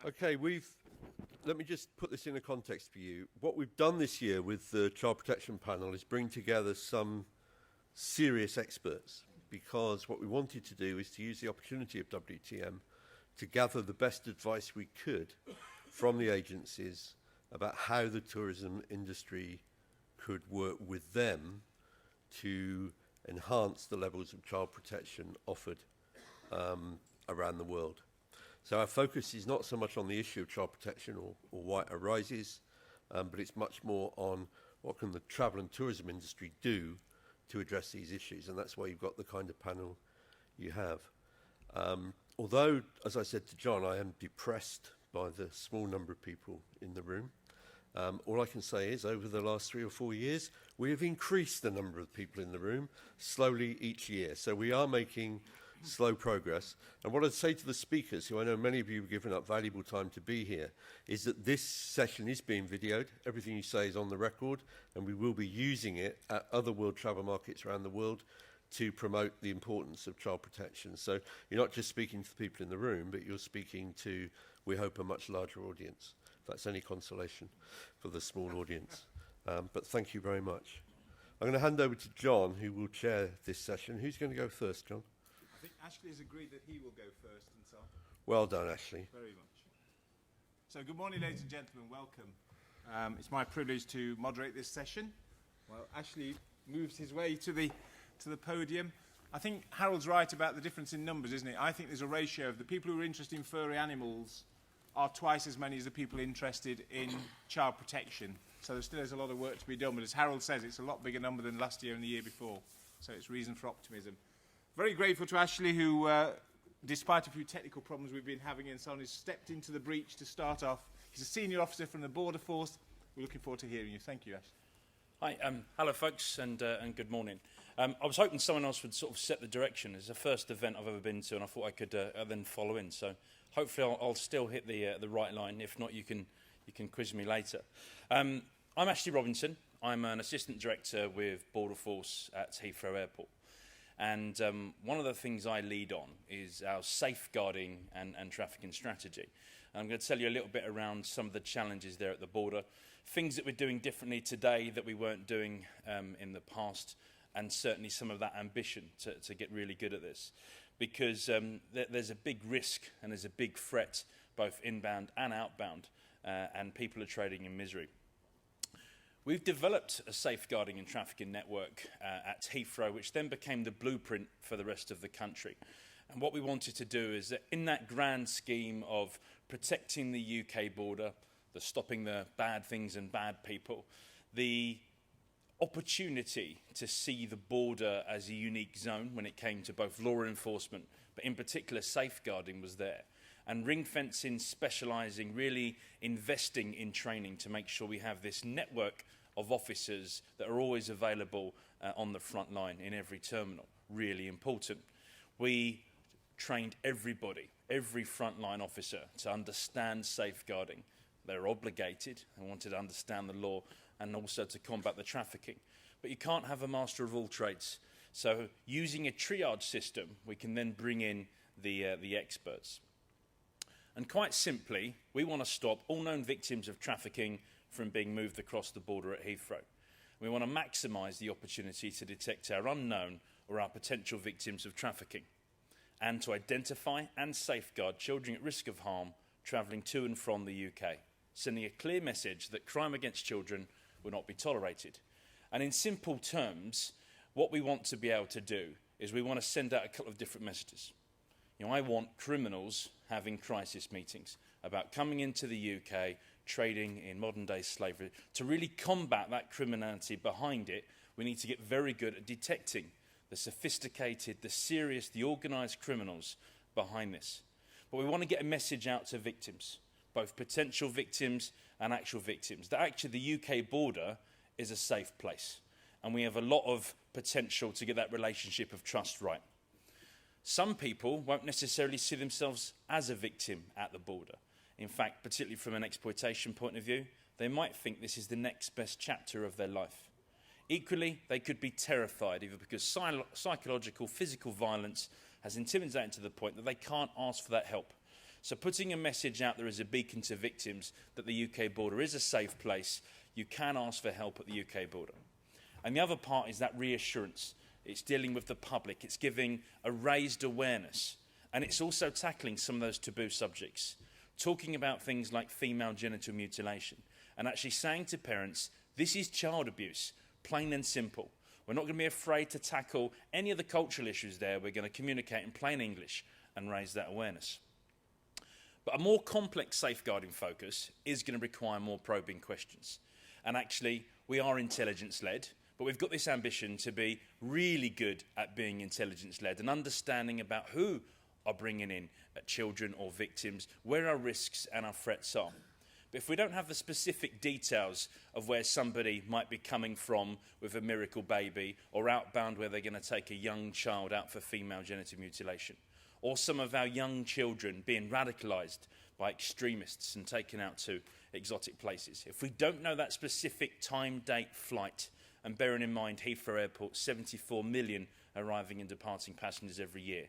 Okay, let me just put this in a context for you. What we've done this year with the Child Protection Panel is bring together some serious experts, because what we wanted to do is to use the opportunity of WTM to gather the best advice we could from the agencies about how the tourism industry could work with them to enhance the levels of child protection offered around the world. So our focus is not so much on the issue of child protection or why it arises, but it's much more on what can the travel and tourism industry do to address these issues, and that's why you've got the kind of panel you have. Although, as I said to John, I am depressed by the small number of people in the room. All I can say is, over the last 3 or 4 years, we have increased the number of people in the room slowly each year. So we are making slow progress. And what I'd say to the speakers, who I know many of you have given up valuable time to be here, is that this session is being videoed. Everything you say is on the record, and we will be using it at other world travel markets around the world to promote the importance of child protection. So you're not just speaking to the people in the room, but you're speaking to, we hope, a much larger audience. If that's any consolation for the small audience. But thank you very much. I'm going to hand over to John, who will chair this session. Who's going to go first, John? I think Ashley has agreed that he will go first, and so. Well done, Ashley. Very much. So good morning, ladies and gentlemen. Welcome. It's my privilege to moderate this session. Well, Ashley moves his way to the podium. I think Harold's right about the difference in numbers, isn't it? I think there's a ratio of the people who are interested in furry animals are twice as many as the people interested in child protection. So there still is a lot of work to be done. But as Harold says, it's a lot bigger number than last year and the year before. So it's reason for optimism. Very grateful to Ashley, who, despite a few technical problems we've been having and so on, has stepped into the breach to start off. He's a senior officer from the Border Force. We're looking forward to hearing you. Thank you, Ashley. Hi, hello folks, and good morning. I was hoping someone else would sort of set the direction. It's the first event I've ever been to, and I thought I could then follow in. So hopefully I'll still hit the right line. If not, you can quiz me later. I'm Ashley Robinson. I'm an assistant director with Border Force at Heathrow Airport. And one of the things I lead on is our safeguarding and trafficking strategy. I'm going to tell you a little bit around some of the challenges there at the border, things that we're doing differently today that we weren't doing in the past, and certainly some of that ambition to get really good at this. Because there's a big risk and there's a big threat, both inbound and outbound, and people are trading in misery. We've developed a safeguarding and trafficking network at Heathrow, which then became the blueprint for the rest of the country. And what we wanted to do is that in that grand scheme of protecting the UK border, the stopping the bad things and bad people, the opportunity to see the border as a unique zone when it came to both law enforcement, but in particular safeguarding was there. And ring fencing, specialising, really investing in training to make sure we have this network of officers that are always available on the front line in every terminal. Really important. We trained everybody, every frontline officer, to understand safeguarding. They're obligated and wanted to understand the law and also to combat the trafficking. But you can't have a master of all trades. So using a triage system, we can then bring in the experts. And quite simply, we want to stop all known victims of trafficking from being moved across the border at Heathrow. We want to maximise the opportunity to detect our unknown or our potential victims of trafficking, and to identify and safeguard children at risk of harm travelling to and from the UK, sending a clear message that crime against children will not be tolerated. And in simple terms, what we want to be able to do is we want to send out a couple of different messages. You know, I want criminals having crisis meetings about coming into the UK, trading in modern-day slavery. To really combat that criminality behind it, we need to get very good at detecting the sophisticated, the serious, the organised criminals behind this. But we want to get a message out to victims, both potential victims and actual victims, that actually the UK border is a safe place. And we have a lot of potential to get that relationship of trust right. Some people won't necessarily see themselves as a victim at the border. In fact, particularly from an exploitation point of view, they might think this is the next best chapter of their life. Equally, they could be terrified, either because psychological, physical violence has intimidated to the point that they can't ask for that help. So putting a message out there as a beacon to victims that the UK border is a safe place, you can ask for help at the UK border. And the other part is that reassurance. It's dealing with the public, it's giving a raised awareness, and it's also tackling some of those taboo subjects, talking about things like female genital mutilation, and actually saying to parents, this is child abuse, plain and simple. We're not going to be afraid to tackle any of the cultural issues there. We're going to communicate in plain English and raise that awareness. But a more complex safeguarding focus is going to require more probing questions. And actually, we are intelligence-led, but we've got this ambition to be really good at being intelligence-led and understanding about who are bringing in children or victims, where our risks and our threats are. But if we don't have the specific details of where somebody might be coming from with a miracle baby, or outbound where they're going to take a young child out for female genital mutilation, or some of our young children being radicalised by extremists and taken out to exotic places, if we don't know that specific time, date, flight, and bearing in mind Heathrow Airport, 74 million arriving and departing passengers every year,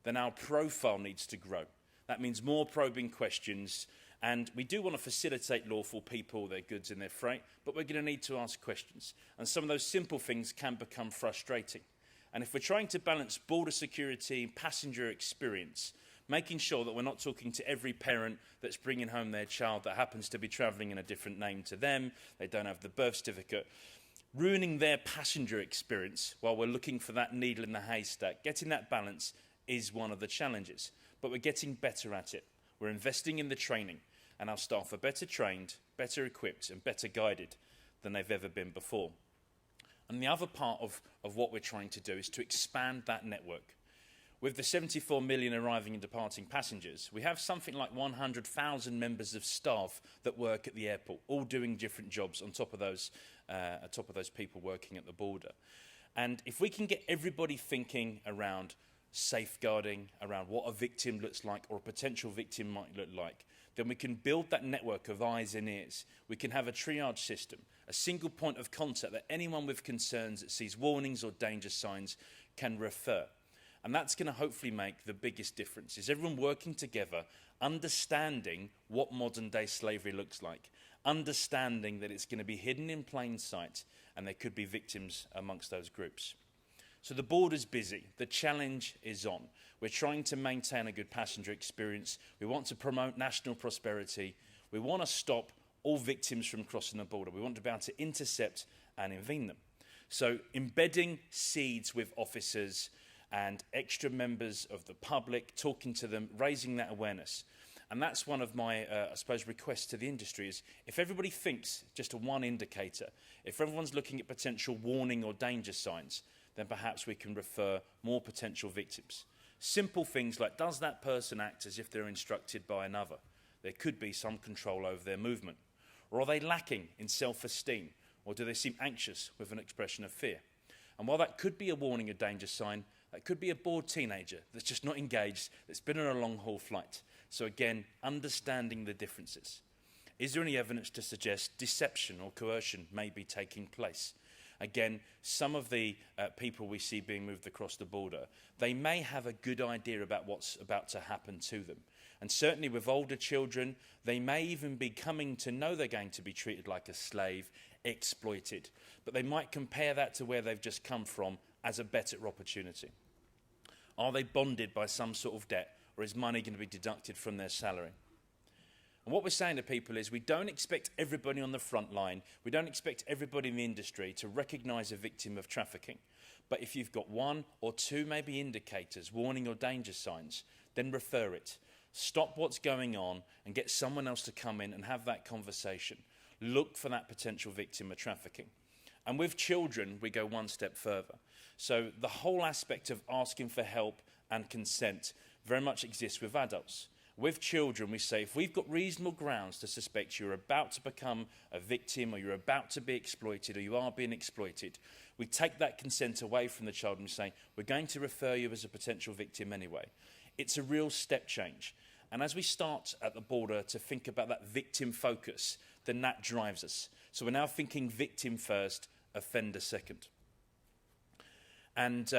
then our profile needs to grow. That means more probing questions, and we do want to facilitate lawful people, their goods and their freight, but we're going to need to ask questions. And some of those simple things can become frustrating. And if we're trying to balance border security, passenger experience, making sure that we're not talking to every parent that's bringing home their child that happens to be travelling in a different name to them, they don't have the birth certificate, ruining their passenger experience while we're looking for that needle in the haystack, getting that balance is one of the challenges. But we're getting better at it. We're investing in the training, and our staff are better trained, better equipped, and better guided than they've ever been before. And the other part of what we're trying to do is to expand that network. With the 74 million arriving and departing passengers, we have something like 100,000 members of staff that work at the airport, all doing different jobs on top of those people working at the border. And if we can get everybody thinking around safeguarding, around what a victim looks like or a potential victim might look like, then we can build that network of eyes and ears. We can have a triage system, a single point of contact that anyone with concerns that sees warnings or danger signs can refer. And that's going to hopefully make the biggest difference, is everyone working together, understanding what modern day slavery looks like, understanding that it's going to be hidden in plain sight and there could be victims amongst those groups. So the border's busy, the challenge is on. We're trying to maintain a good passenger experience. We want to promote national prosperity. We want to stop all victims from crossing the border. We want to be able to intercept and intervene them. So embedding seeds with officers and extra members of the public, talking to them, raising that awareness. And that's one of my, I suppose, requests to the industry is if everybody thinks just a one indicator, if everyone's looking at potential warning or danger signs, then perhaps we can refer more potential victims. Simple things like, does that person act as if they're instructed by another? There could be some control over their movement. Or are they lacking in self-esteem? Or do they seem anxious with an expression of fear? And while that could be a warning or danger sign, that could be a bored teenager that's just not engaged, that's been on a long-haul flight. So again, understanding the differences. Is there any evidence to suggest deception or coercion may be taking place? Again, some of the people we see being moved across the border, they may have a good idea about what's about to happen to them. And certainly with older children, they may even be coming to know they're going to be treated like a slave, exploited. But they might compare that to where they've just come from as a better opportunity. Are they bonded by some sort of debt, or is money going to be deducted from their salary? And what we're saying to people is we don't expect everybody on the front line, we don't expect everybody in the industry to recognise a victim of trafficking. But if you've got one or two maybe indicators, warning or danger signs, then refer it. Stop what's going on and get someone else to come in and have that conversation. Look for that potential victim of trafficking. And with children, we go one step further. So the whole aspect of asking for help and consent very much exists with adults. With children, we say, if we've got reasonable grounds to suspect you're about to become a victim or you're about to be exploited or you are being exploited, we take that consent away from the child and say, we're going to refer you as a potential victim anyway. It's a real step change. And as we start at the border to think about that victim focus, then that drives us. So we're now thinking victim first, offender second. And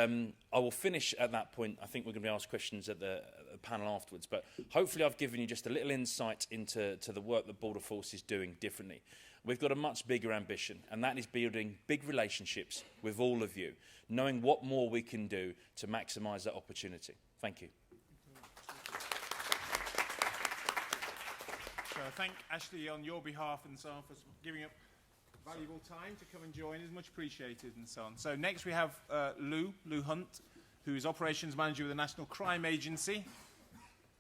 I will finish at that point. I think we're going to be asked questions at the panel afterwards. But hopefully I've given you just a little insight into the work that Border Force is doing differently. We've got a much bigger ambition, and that is building big relationships with all of you, knowing what more we can do to maximise that opportunity. Thank you. So I thank Ashley on your behalf and so on for giving up valuable time to come and join us, much appreciated and so on. So next we have Lou Hunt, who is Operations Manager with the National Crime Agency, and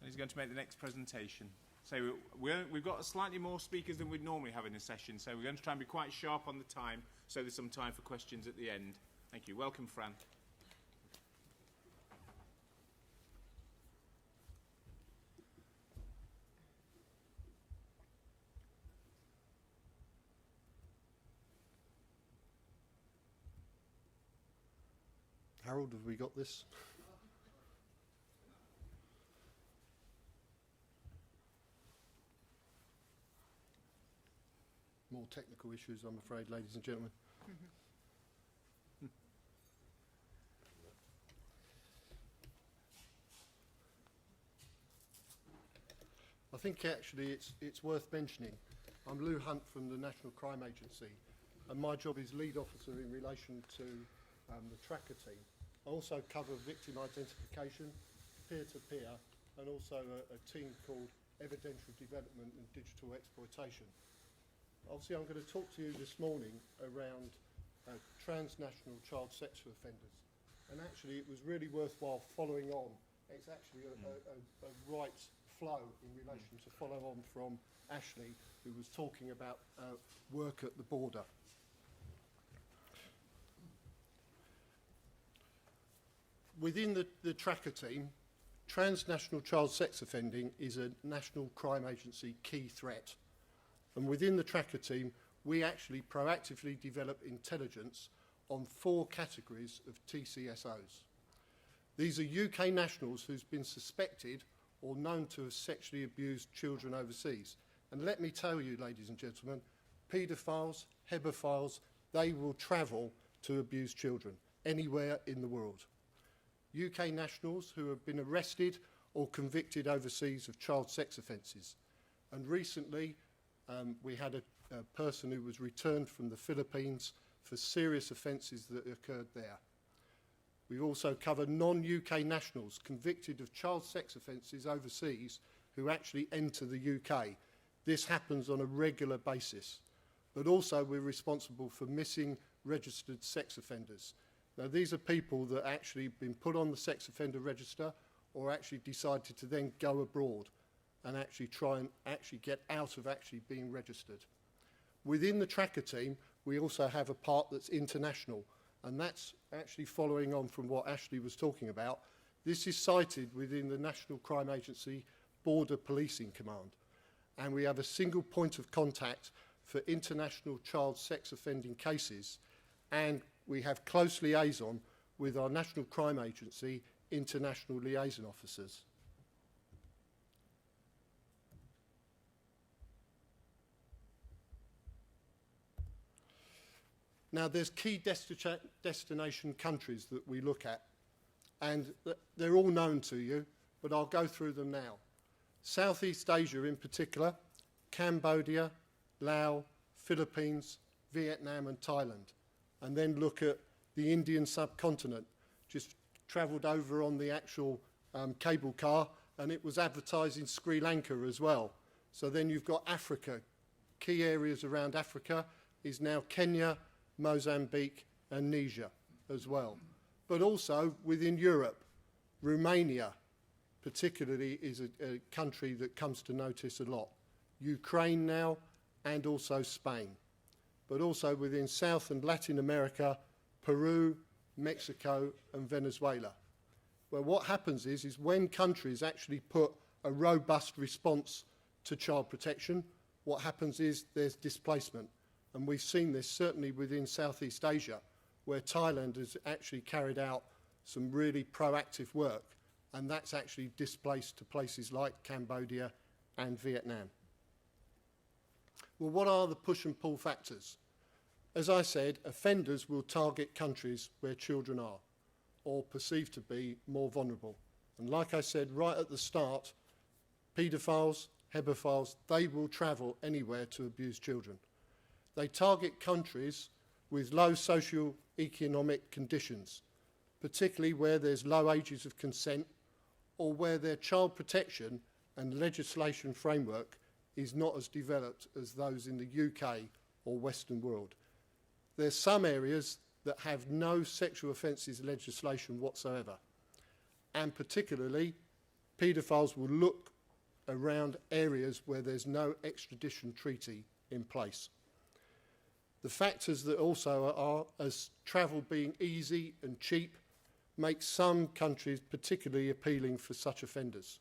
he's going to make the next presentation. So we've got slightly more speakers than we'd normally have in this session, so we're going to try and be quite sharp on the time, so there's some time for questions at the end. Thank you. Welcome, Fran. Harold, have we got this? More technical issues, I'm afraid, ladies and gentlemen. I think actually it's worth mentioning. I'm Lou Hunt from the National Crime Agency, and my job is lead officer in relation to the tracker team. I also cover victim identification, peer-to-peer, and also a team called evidential development and digital exploitation. Obviously, I'm going to talk to you this morning around transnational child sex offenders. And actually, it was really worthwhile following on. It's actually a right flow in relation to follow on from Ashley, who was talking about work at the border. Within the tracker team, transnational child sex offending is a National Crime Agency key threat. And within the tracker team, we actually proactively develop intelligence on 4 categories of TCSOs. These are UK nationals who's been suspected or known to have sexually abused children overseas. And let me tell you, ladies and gentlemen, paedophiles, hebephiles, they will travel to abuse children anywhere in the world. UK nationals who have been arrested or convicted overseas of child sex offences. And recently, we had a person who was returned from the Philippines for serious offences that occurred there. We've also covered non-UK nationals convicted of child sex offences overseas who actually enter the UK. This happens on a regular basis. But also we're responsible for missing registered sex offenders. Now these are people that actually been put on the sex offender register or actually decided to then go abroad and actually try and actually get out of actually being registered. Within the tracker team, we also have a part that's international, and that's actually following on from what Ashley was talking about. This is cited within the National Crime Agency Border Policing Command, and we have a single point of contact for international child sex offending cases, and we have close liaison with our National Crime Agency international liaison officers. Now, there's key destination countries that we look at, and they're all known to you, but I'll go through them now. Southeast Asia in particular, Cambodia, Laos, Philippines, Vietnam and Thailand. And then look at the Indian subcontinent. Just travelled over on the actual cable car, and it was advertising Sri Lanka as well. So then you've got Africa. Key areas around Africa is now Kenya, Mozambique and Niger as well. But also within Europe, Romania particularly is a country that comes to notice a lot. Ukraine now, and also Spain. But also within South and Latin America, Peru, Mexico and Venezuela. Well, what happens is when countries actually put a robust response to child protection, what happens is there's displacement. And we've seen this certainly within Southeast Asia, where Thailand has actually carried out some really proactive work, and that's actually displaced to places like Cambodia and Vietnam. Well, what are the push and pull factors? As I said, offenders will target countries where children are. or perceived to be more vulnerable. And like I said right at the start, paedophiles, hebephiles, they will travel anywhere to abuse children. They target countries with low socio-economic conditions, particularly where there's low ages of consent or where their child protection and legislation framework is not as developed as those in the UK or Western world. There's some areas that have no sexual offences legislation whatsoever, and particularly paedophiles will look around areas where there's no extradition treaty in place. The factors that also are, as travel being easy and cheap, make some countries particularly appealing for such offenders.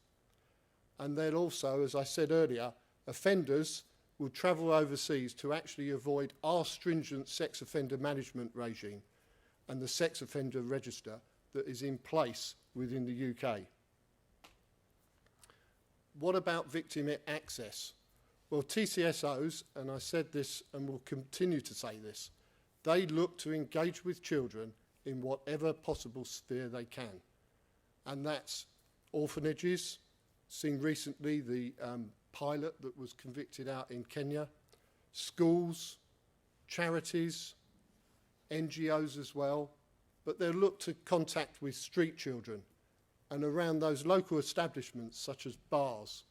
And then also, as I said earlier, offenders will travel overseas to actually avoid our stringent sex offender management regime and the sex offender register that is in place within the UK. What about victim access? Well, TCSOs, and I said this and will continue to say this, they look to engage with children in whatever possible sphere they can. And that's orphanages, seen recently the pilot that was convicted out in Kenya, schools, charities, NGOs as well, but they'll look to contact with street children and around those local establishments such as bars,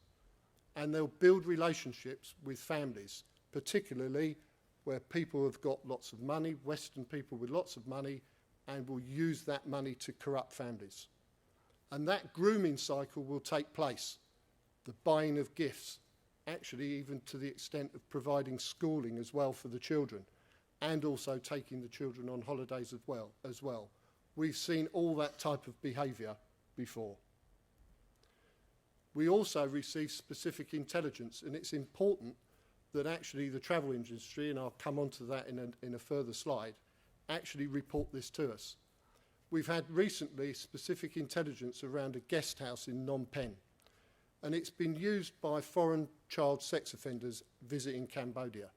and they'll build relationships with families, particularly where people have got lots of money, Western people with lots of money, and will use that money to corrupt families. And that grooming cycle will take place, the buying of gifts, actually even to the extent of providing schooling as well for the children, and also taking the children on holidays as well. We've seen all that type of behaviour before. We also receive specific intelligence, and it's important that actually the travel industry, and I'll come on to that in a further slide, actually report this to us. We've had recently specific intelligence around a guest house in Phnom Penh, and it's been used by foreign child sex offenders visiting Cambodia.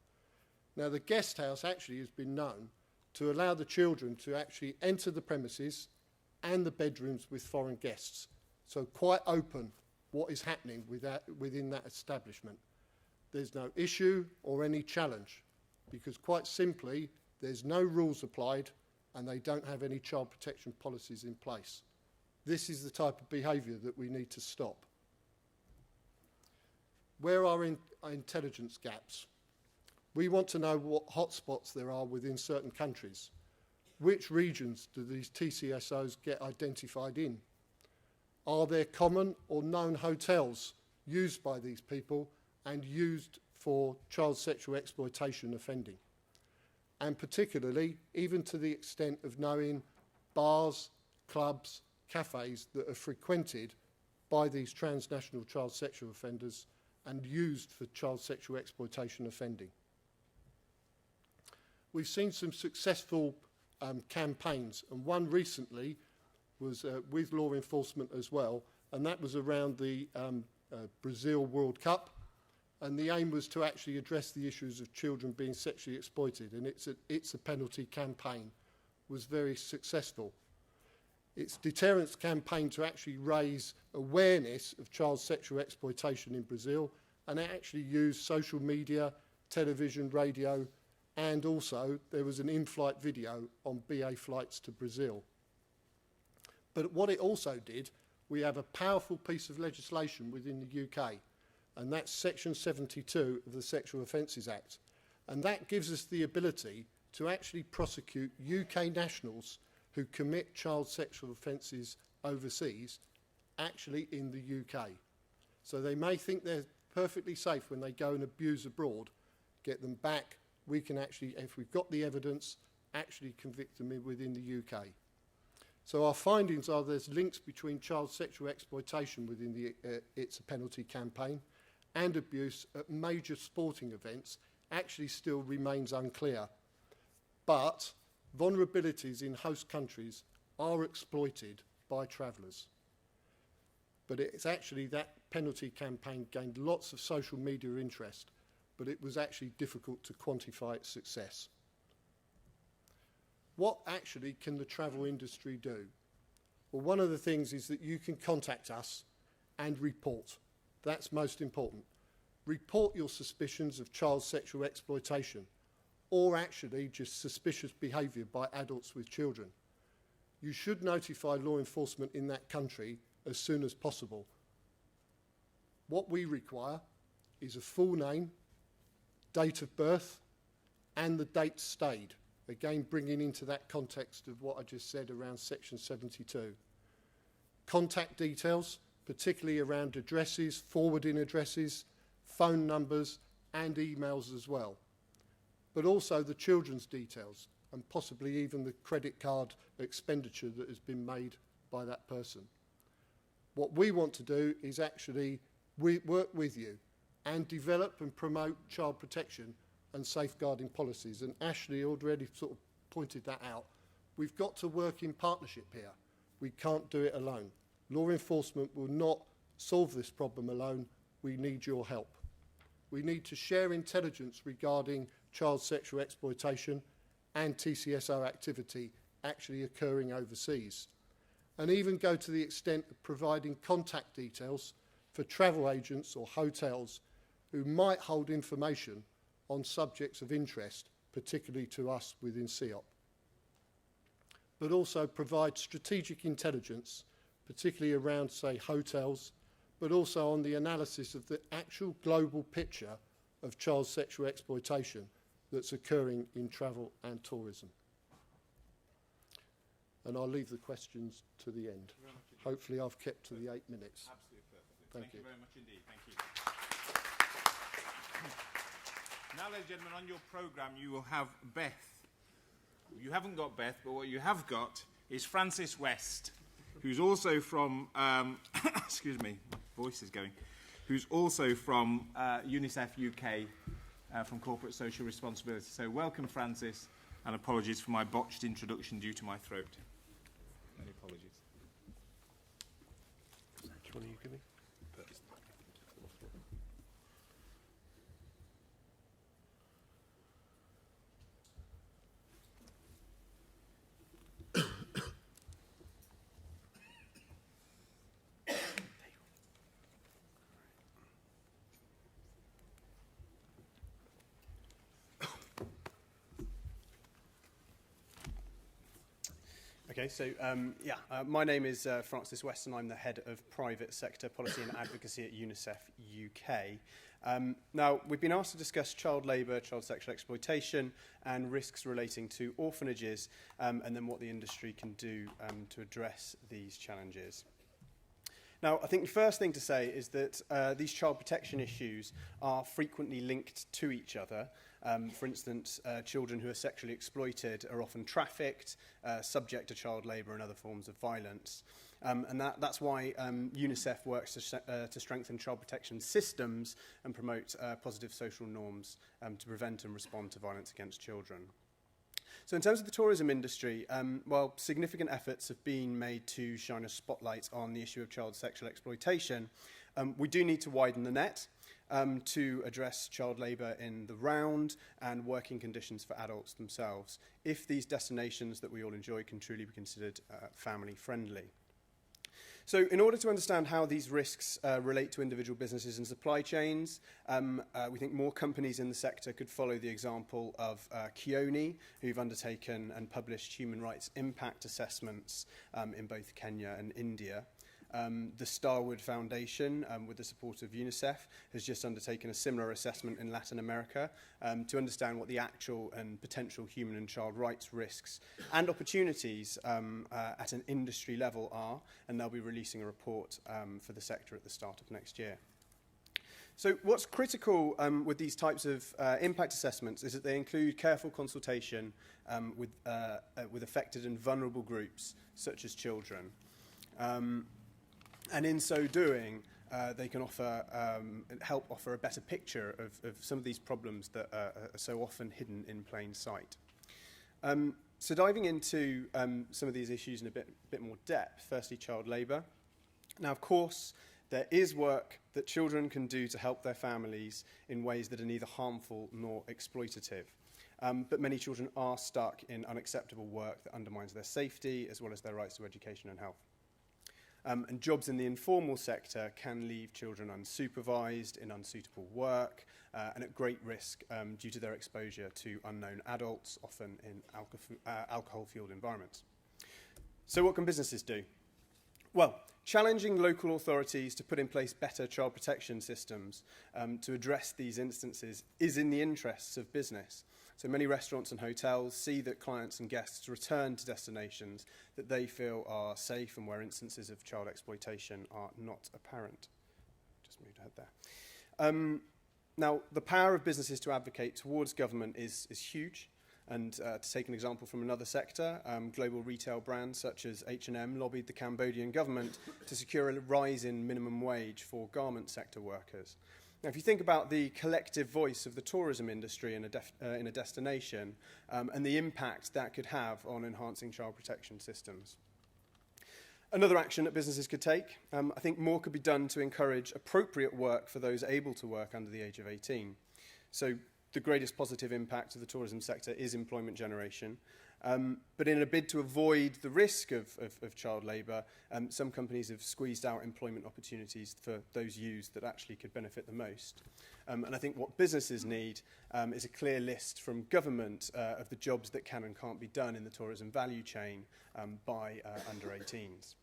Now, the guest house actually has been known to allow the children to actually enter the premises and the bedrooms with foreign guests. So quite open what is happening within that establishment. There's no issue or any challenge, because quite simply, there's no rules applied and they don't have any child protection policies in place. This is the type of behaviour that we need to stop. Where are intelligence gaps? We want to know what hotspots there are within certain countries. Which regions do these TCSOs get identified in? Are there common or known hotels used by these people and used for child sexual exploitation offending? And particularly, even to the extent of knowing bars, clubs, cafes that are frequented by these transnational child sexual offenders and used for child sexual exploitation offending. We've seen some successful campaigns, and one recently was with law enforcement as well, and that was around the Brazil World Cup, and the aim was to actually address the issues of children being sexually exploited, and It's a Penalty campaign was very successful. Its deterrence campaign to actually raise awareness of child sexual exploitation in Brazil, and it actually used social media, television, radio, and also there was an in-flight video on BA flights to Brazil. But what it also did, we have a powerful piece of legislation within the UK, and that's Section 72 of the Sexual Offences Act. And that gives us the ability to actually prosecute UK nationals who commit child sexual offences overseas, actually in the UK. So they may think they're perfectly safe when they go and abuse abroad, get them back. We can actually, if we've got the evidence, actually convict them within the UK. So our findings are there's links between child sexual exploitation within the It's a Penalty campaign and abuse at major sporting events actually still remains unclear. But vulnerabilities in host countries are exploited by travellers. But it's actually that penalty campaign gained lots of social media interest, but it was actually difficult to quantify its success. What actually can the travel industry do? Well, one of the things is that you can contact us and report. That's most important. Report your suspicions of child sexual exploitation, or actually just suspicious behaviour by adults with children. You should notify law enforcement in that country as soon as possible. What we require is a full name, date of birth, and the date stayed. Again, bringing into that context of what I just said around Section 72. Contact details, particularly around addresses, forwarding addresses, phone numbers, and emails as well. But also the children's details, and possibly even the credit card expenditure that has been made by that person. What we want to do is actually work with you and develop and promote child protection and safeguarding policies. And Ashley already sort of pointed that out. We've got to work in partnership here. We can't do it alone. Law enforcement will not solve this problem alone. We need your help. We need to share intelligence regarding child sexual exploitation and TCSO activity actually occurring overseas, and even go to the extent of providing contact details for travel agents or hotels who might hold information on subjects of interest, particularly to us within CEOP. But also provide strategic intelligence, particularly around, say, hotels, but also on the analysis of the actual global picture of child sexual exploitation that's occurring in travel and tourism. And I'll leave the questions to the end. Hopefully I've kept to the 8 minutes. Absolutely perfect. Thank Thank you. you very much indeed. Thank you. Now, ladies and gentlemen, on your programme you will have Beth. You haven't got Beth, but what you have got is Francis West, who's also from, excuse me, my voice is going, who's also from UNICEF UK, from Corporate Social Responsibility. So welcome, Francis, and apologies for my botched introduction due to my throat. Many apologies. Which one are you giving? Okay, so my name is Francis West, and I'm the head of private sector policy and advocacy at UNICEF UK. Now, we've been asked to discuss child labour, child sexual exploitation, and risks relating to orphanages, and then what the industry can do to address these challenges. Now, I think the first thing to say is that these child protection issues are frequently linked to each other. For instance, children who are sexually exploited are often trafficked, subject to child labour and other forms of violence. And that's why UNICEF works to strengthen child protection systems and promote positive social norms to prevent and respond to violence against children. So in terms of the tourism industry, while significant efforts have been made to shine a spotlight on the issue of child sexual exploitation, we do need to widen the net to address child labour in the round and working conditions for adults themselves, if these destinations that we all enjoy can truly be considered family friendly. So in order to understand how these risks relate to individual businesses and supply chains, we think more companies in the sector could follow the example of Kioni, who've undertaken and published human rights impact assessments in both Kenya and India. The Starwood Foundation, with the support of UNICEF, has just undertaken a similar assessment in Latin America to understand what the actual and potential human and child rights risks and opportunities at an industry level are, and they'll be releasing a report for the sector at the start of next year. So what's critical with these types of impact assessments is that they include careful consultation with affected and vulnerable groups, such as children. And in so doing, they can help offer a better picture of some of these problems that are so often hidden in plain sight. So diving into some of these issues in a bit more depth, firstly, child labour. Now, of course, there is work that children can do to help their families in ways that are neither harmful nor exploitative. But many children are stuck in unacceptable work that undermines their safety as well as their rights to education and health. And jobs in the informal sector can leave children unsupervised, in unsuitable work, and at great risk due to their exposure to unknown adults, often in alcohol-fueled environments. So what can businesses do? Well, challenging local authorities to put in place better child protection systems to address these instances is in the interests of business. So many restaurants and hotels see that clients and guests return to destinations that they feel are safe and where instances of child exploitation are not apparent. Just moved ahead there. Now, the power of businesses to advocate towards government is huge. And to take an example from another sector, global retail brands such as H&M lobbied the Cambodian government to secure a rise in minimum wage for garment sector workers. Now, if you think about the collective voice of the tourism industry in a destination and the impact that could have on enhancing child protection systems. Another action that businesses could take, I think more could be done to encourage appropriate work for those able to work under the age of 18. So the greatest positive impact of the tourism sector is employment generation. But in a bid to avoid the risk of child labour, some companies have squeezed out employment opportunities for those youths that actually could benefit the most. And I think what businesses need is a clear list from government of the jobs that can and can't be done in the tourism value chain by under 18s.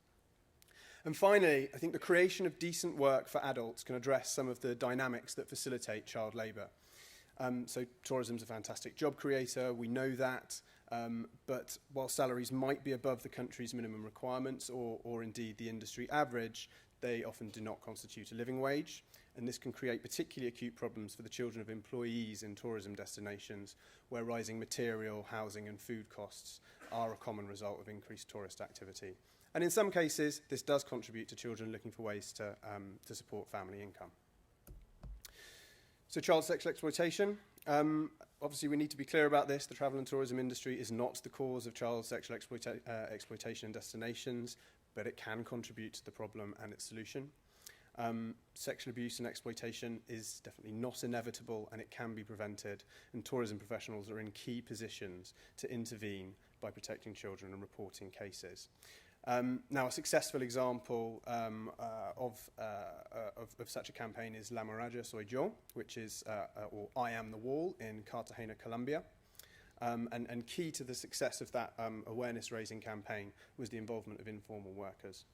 And finally, I think the creation of decent work for adults can address some of the dynamics that facilitate child labour. So tourism's a fantastic job creator, we know that, but while salaries might be above the country's minimum requirements or indeed the industry average, they often do not constitute a living wage, and this can create particularly acute problems for the children of employees in tourism destinations where rising material, housing and food costs are a common result of increased tourist activity. And in some cases, this does contribute to children looking for ways to support family income. So child sexual exploitation, obviously we need to be clear about this. The travel and tourism industry is not the cause of child sexual exploitation in destinations, but it can contribute to the problem and its solution. Sexual abuse and exploitation is definitely not inevitable and it can be prevented, and tourism professionals are in key positions to intervene by protecting children and reporting cases. Now, a successful example of such a campaign is La Muralla Soy Yo, which is, or I Am the Wall in Cartagena, Colombia. And key to the success of that awareness-raising campaign was the involvement of informal workers.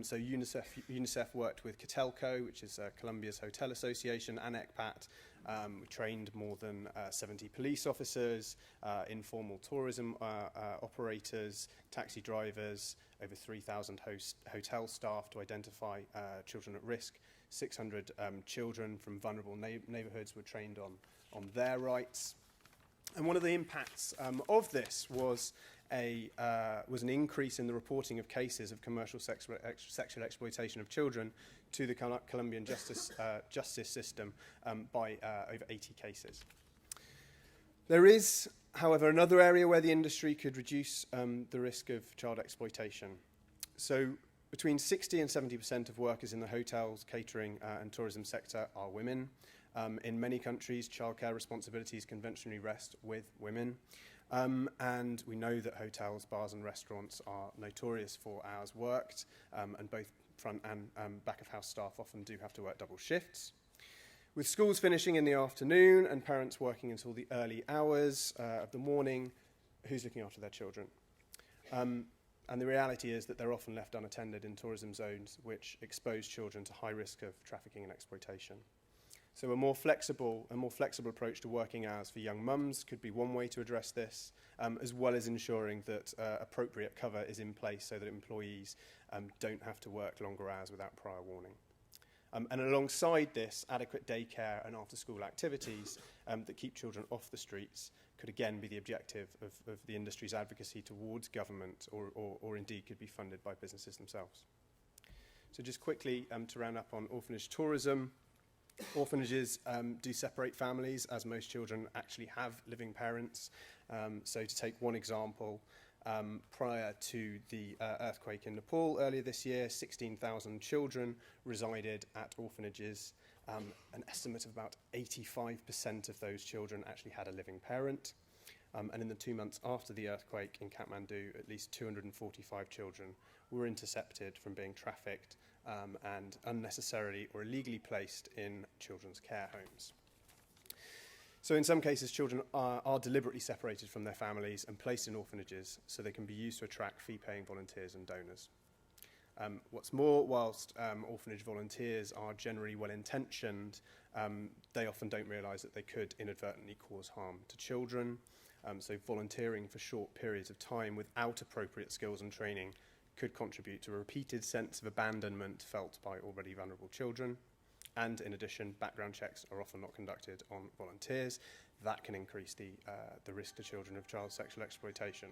So UNICEF worked with Catelco, which is Colombia's hotel association, and ECPAT. We trained more than 70 police officers, informal tourism operators, taxi drivers, over 3,000 hotel staff to identify children at risk. 600 children from vulnerable neighbourhoods were trained on their rights. And one of the impacts of this was an increase in the reporting of cases of commercial sexual exploitation of children to the Colombian justice system by over 80 cases. There is, however, another area where the industry could reduce the risk of child exploitation. So between 60 and 70% of workers in the hotels, catering and tourism sector are women. In many countries, childcare responsibilities conventionally rest with women. And we know that hotels, bars and restaurants are notorious for hours worked, and both front and back of house staff often do have to work double shifts. With schools finishing in the afternoon and parents working until the early hours of the morning, who's looking after their children? And the reality is that they're often left unattended in tourism zones which expose children to high risk of trafficking and exploitation. So a more flexible approach to working hours for young mums could be one way to address this, as well as ensuring that appropriate cover is in place so that employees don't have to work longer hours without prior warning. And alongside this, adequate daycare and after-school activities that keep children off the streets could again be the objective of the industry's advocacy towards government or indeed could be funded by businesses themselves. So just quickly to round up on orphanage tourism. Orphanages do separate families, as most children actually have living parents. So to take one example, prior to the earthquake in Nepal earlier this year, 16,000 children resided at orphanages. An estimate of about 85% of those children actually had a living parent. And in the 2 months after the earthquake in Kathmandu, at least 245 children were intercepted from being trafficked and unnecessarily or illegally placed in children's care homes. So in some cases, children are deliberately separated from their families and placed in orphanages so they can be used to attract fee-paying volunteers and donors. What's more, whilst orphanage volunteers are generally well-intentioned, they often don't realise that they could inadvertently cause harm to children. So volunteering for short periods of time without appropriate skills and training could contribute to a repeated sense of abandonment felt by already vulnerable children. And in addition, background checks are often not conducted on volunteers. That can increase the risk to children of child sexual exploitation.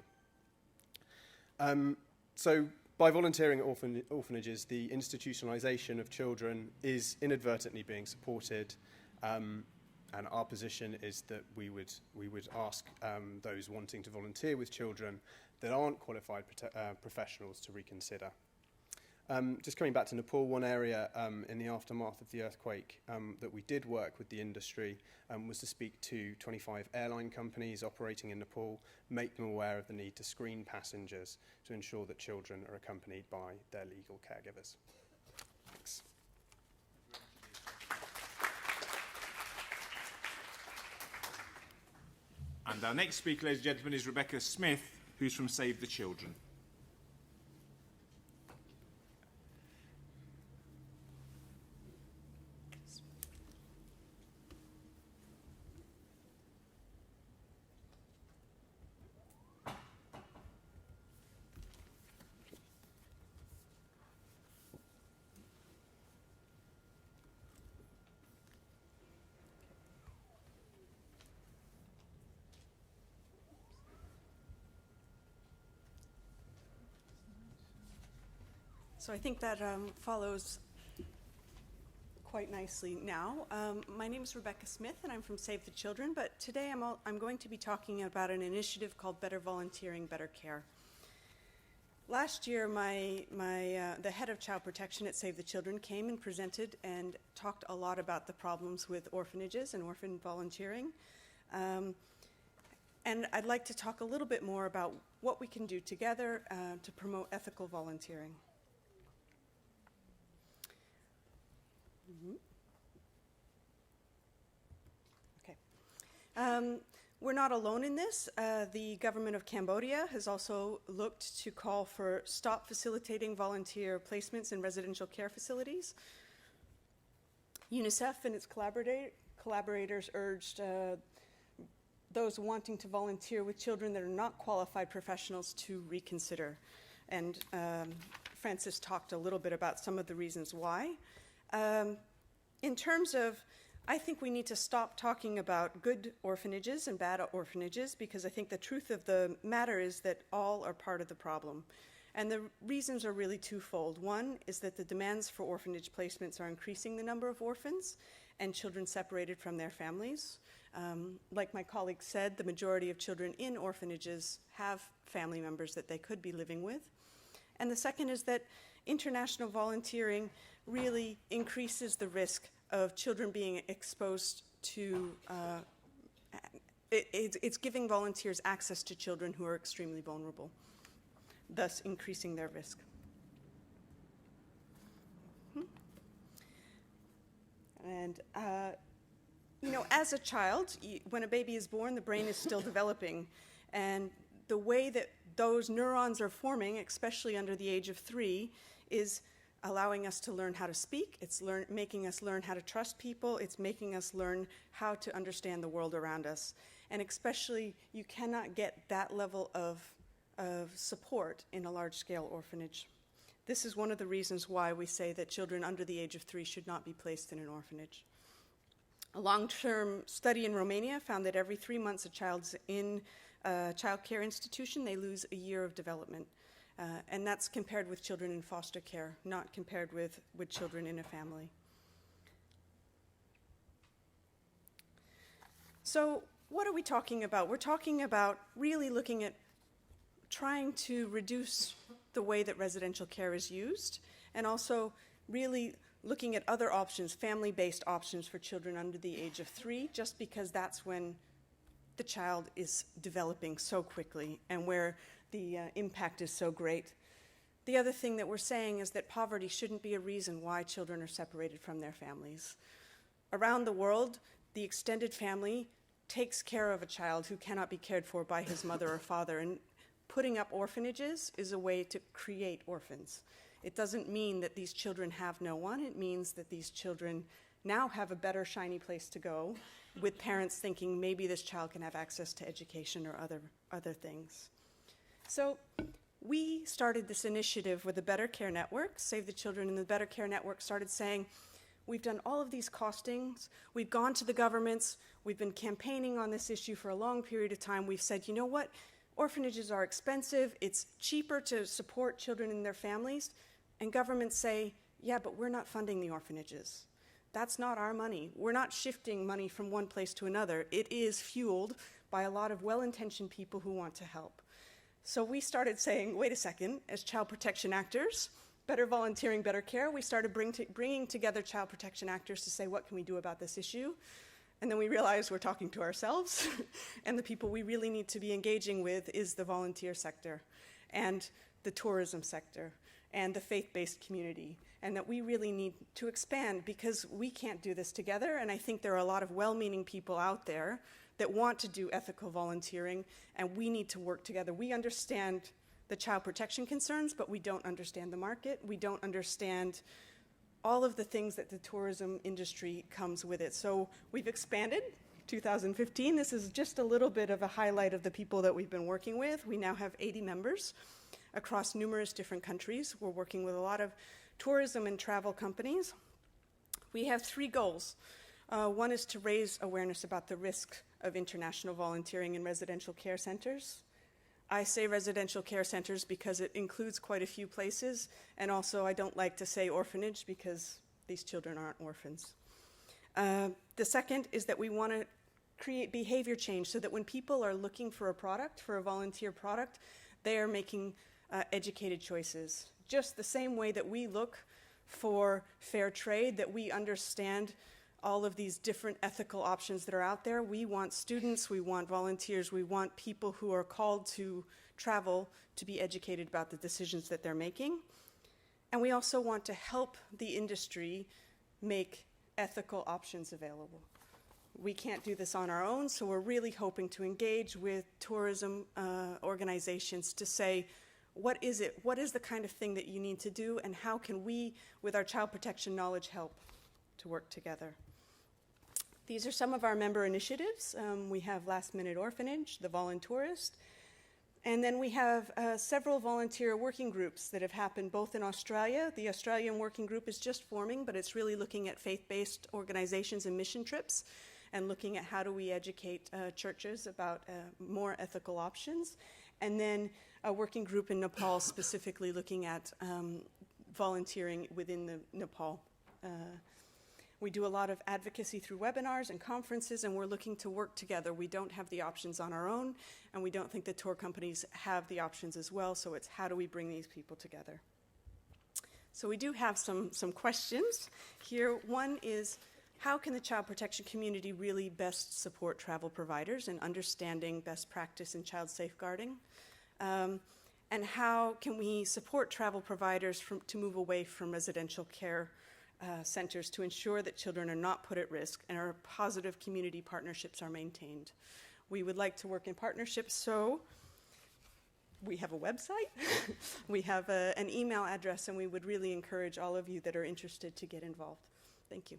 So by volunteering at orphanages, the institutionalisation of children is inadvertently being supported, and our position is that we would ask those wanting to volunteer with children that aren't qualified professionals to reconsider. Just coming back to Nepal, one area in the aftermath of the earthquake that we did work with the industry was to speak to 25 airline companies operating in Nepal, make them aware of the need to screen passengers to ensure that children are accompanied by their legal caregivers. Thanks. And our next speaker, ladies and gentlemen, is Rebecca Smith, who's from Save the Children. So I think that follows quite nicely now. My name is Rebecca Smith, and I'm from Save the Children, but today I'm going to be talking about an initiative called Better Volunteering, Better Care. Last year, the head of child protection at Save the Children came and presented and talked a lot about the problems with orphanages and orphan volunteering. And I'd like to talk a little bit more about what we can do together to promote ethical volunteering. Okay. We're not alone in this. The government of Cambodia has also looked to call for stop facilitating volunteer placements in residential care facilities. UNICEF and its collaborators urged those wanting to volunteer with children that are not qualified professionals to reconsider. And Francis talked a little bit about some of the reasons why. In terms of, I think we need to stop talking about good orphanages and bad orphanages, because I think the truth of the matter is that all are part of the problem. And the reasons are really twofold. One is that the demands for orphanage placements are increasing the number of orphans and children separated from their families. Like my colleague said, the majority of children in orphanages have family members that they could be living with. And the second is that international volunteering really increases the risk of children being exposed to, it's giving volunteers access to children who are extremely vulnerable, thus increasing their risk. And, you know, as a child, when a baby is born, the brain is still developing. And the way that those neurons are forming, especially under the age of 3, is allowing us to learn how to speak. It's making us learn how to trust people. It's making us learn how to understand the world around us. And especially, you cannot get that level of support in a large-scale orphanage. This is one of the reasons why we say that children under the age of 3 should not be placed in an orphanage. A long-term study in Romania found that every 3 months a child's in a child care institution, they lose a year of development. And that's compared with children in foster care, not compared with children in a family. So what are we talking about? We're talking about really looking at trying to reduce the way that residential care is used, and also really looking at other options, family-based options for children under the age of 3, just because that's when the child is developing so quickly and where the impact is so great. The other thing that we're saying is that poverty shouldn't be a reason why children are separated from their families. Around the world, the extended family takes care of a child who cannot be cared for by his mother or father, and putting up orphanages is a way to create orphans. It doesn't mean that these children have no one. It means that these children now have a better, shiny place to go, with parents thinking maybe this child can have access to education or other things. So we started this initiative with the Better Care Network, Save the Children, and the Better Care Network started saying, we've done all of these costings, we've gone to the governments, we've been campaigning on this issue for a long period of time. We've said, you know what, orphanages are expensive, it's cheaper to support children and their families, and governments say, yeah, but we're not funding the orphanages. That's not our money. We're not shifting money from one place to another. It is fueled by a lot of well-intentioned people who want to help. So we started saying, wait a second, as child protection actors, better volunteering, better care, we started bringing together child protection actors to say, what can we do about this issue? And then we realized we're talking to ourselves, and the people we really need to be engaging with is the volunteer sector, and the tourism sector, and the faith-based community, and that we really need to expand because we can't do this together, and I think there are a lot of well-meaning people out there that want to do ethical volunteering, and we need to work together. We understand the child protection concerns, but we don't understand the market. We don't understand all of the things that the tourism industry comes with it. So we've expanded. 2015, this is just a little bit of a highlight of the people that we've been working with. We now have 80 members across numerous different countries. We're working with a lot of tourism and travel companies. We have 3 goals. One is to raise awareness about the risk of international volunteering in residential care centers. I say residential care centers because it includes quite a few places, and also I don't like to say orphanage because these children aren't orphans. The second is that we want to create behavior change so that when people are looking for a product, for a volunteer product, they are making educated choices. Just the same way that we look for fair trade, that we understand all of these different ethical options that are out there. We want students, we want volunteers, we want people who are called to travel to be educated about the decisions that they're making. And we also want to help the industry make ethical options available. We can't do this on our own, so we're really hoping to engage with tourism organizations to say, what is it? What is the kind of thing that you need to do, and how can we, with our child protection knowledge, help to work together? These are some of our member initiatives. We have Last Minute Orphanage, The Voluntourist, and then we have several volunteer working groups that have happened both in Australia. The Australian working group is just forming, but it's really looking at faith-based organizations and mission trips and looking at how do we educate churches about more ethical options. And then a working group in Nepal specifically looking at volunteering within the Nepal. We do a lot of advocacy through webinars and conferences, and we're looking to work together. We don't have the options on our own, and we don't think the tour companies have the options as well, so it's how do we bring these people together? So we do have some questions here. One is, how can the child protection community really best support travel providers in understanding best practice in child safeguarding? And how can we support travel providers to move away from residential care centers to ensure that children are not put at risk and our positive community partnerships are maintained? We would like to work in partnerships, so we have a website, we have an email address, and we would really encourage all of you that are interested to get involved. Thank you.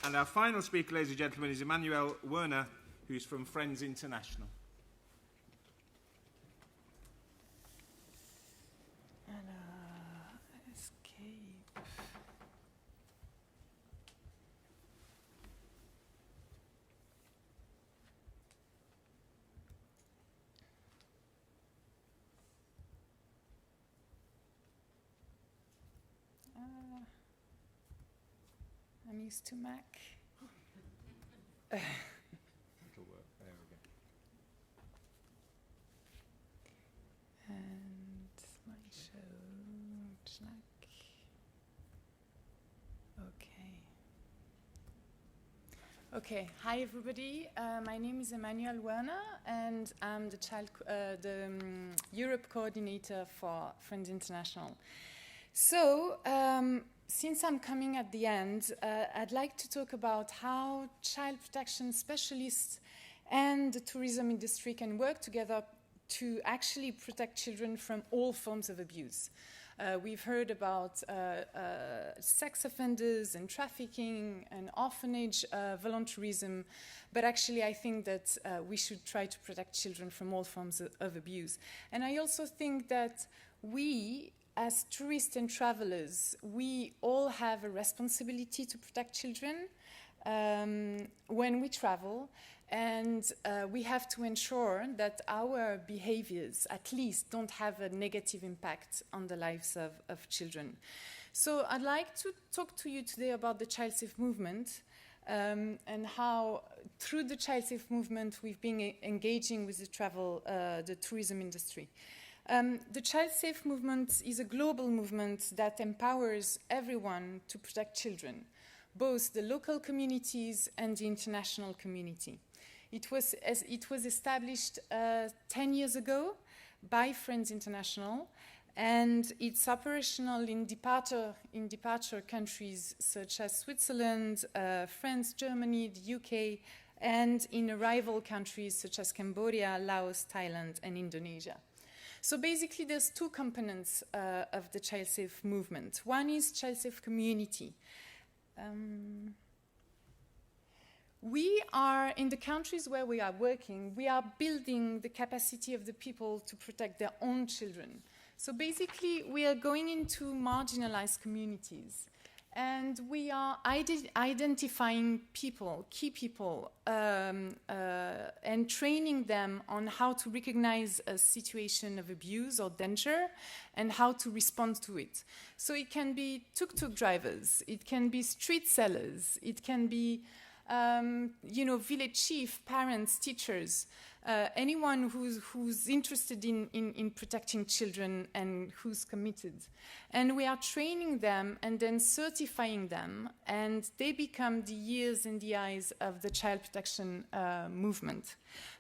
And our final speaker, ladies and gentlemen, is Emmanuel Werner, who's from Friends International. Escape. I'm used to Mac. It'll work. There we go. And slideshow, snack. Okay. Okay, hi everybody. My name is Emmanuel Werner, and I'm the Europe coordinator for Friends International. So, since I'm coming at the end, I'd like to talk about how child protection specialists and the tourism industry can work together to actually protect children from all forms of abuse. We've heard about sex offenders and trafficking and orphanage voluntarism, but actually I think that we should try to protect children from all forms of abuse. And I also think that we, as tourists and travelers, we all have a responsibility to protect children when we travel. And we have to ensure that our behaviors, at least, don't have a negative impact on the lives of children. So I'd like to talk to you today about the Child Safe movement and how, through the Child Safe movement, we've been engaging with the tourism industry. The Child Safe movement is a global movement that empowers everyone to protect children, both the local communities and the international community. It was established 10 years ago by Friends International, and it's operational in departure countries such as Switzerland, France, Germany, the UK, and in arrival countries such as Cambodia, Laos, Thailand, and Indonesia. So basically, there's two components of the Child Safe movement. One is Child Safe community. We are, in the countries where we are working, we are building the capacity of the people to protect their own children. So basically, we are going into marginalized communities, and we are identifying people, key people, and training them on how to recognize a situation of abuse or danger and how to respond to it. So it can be tuk-tuk drivers, it can be street sellers, it can be village chief, parents, teachers, anyone who's interested in protecting children and who's committed. And we are training them and then certifying them, and they become the ears and the eyes of the child protection movement.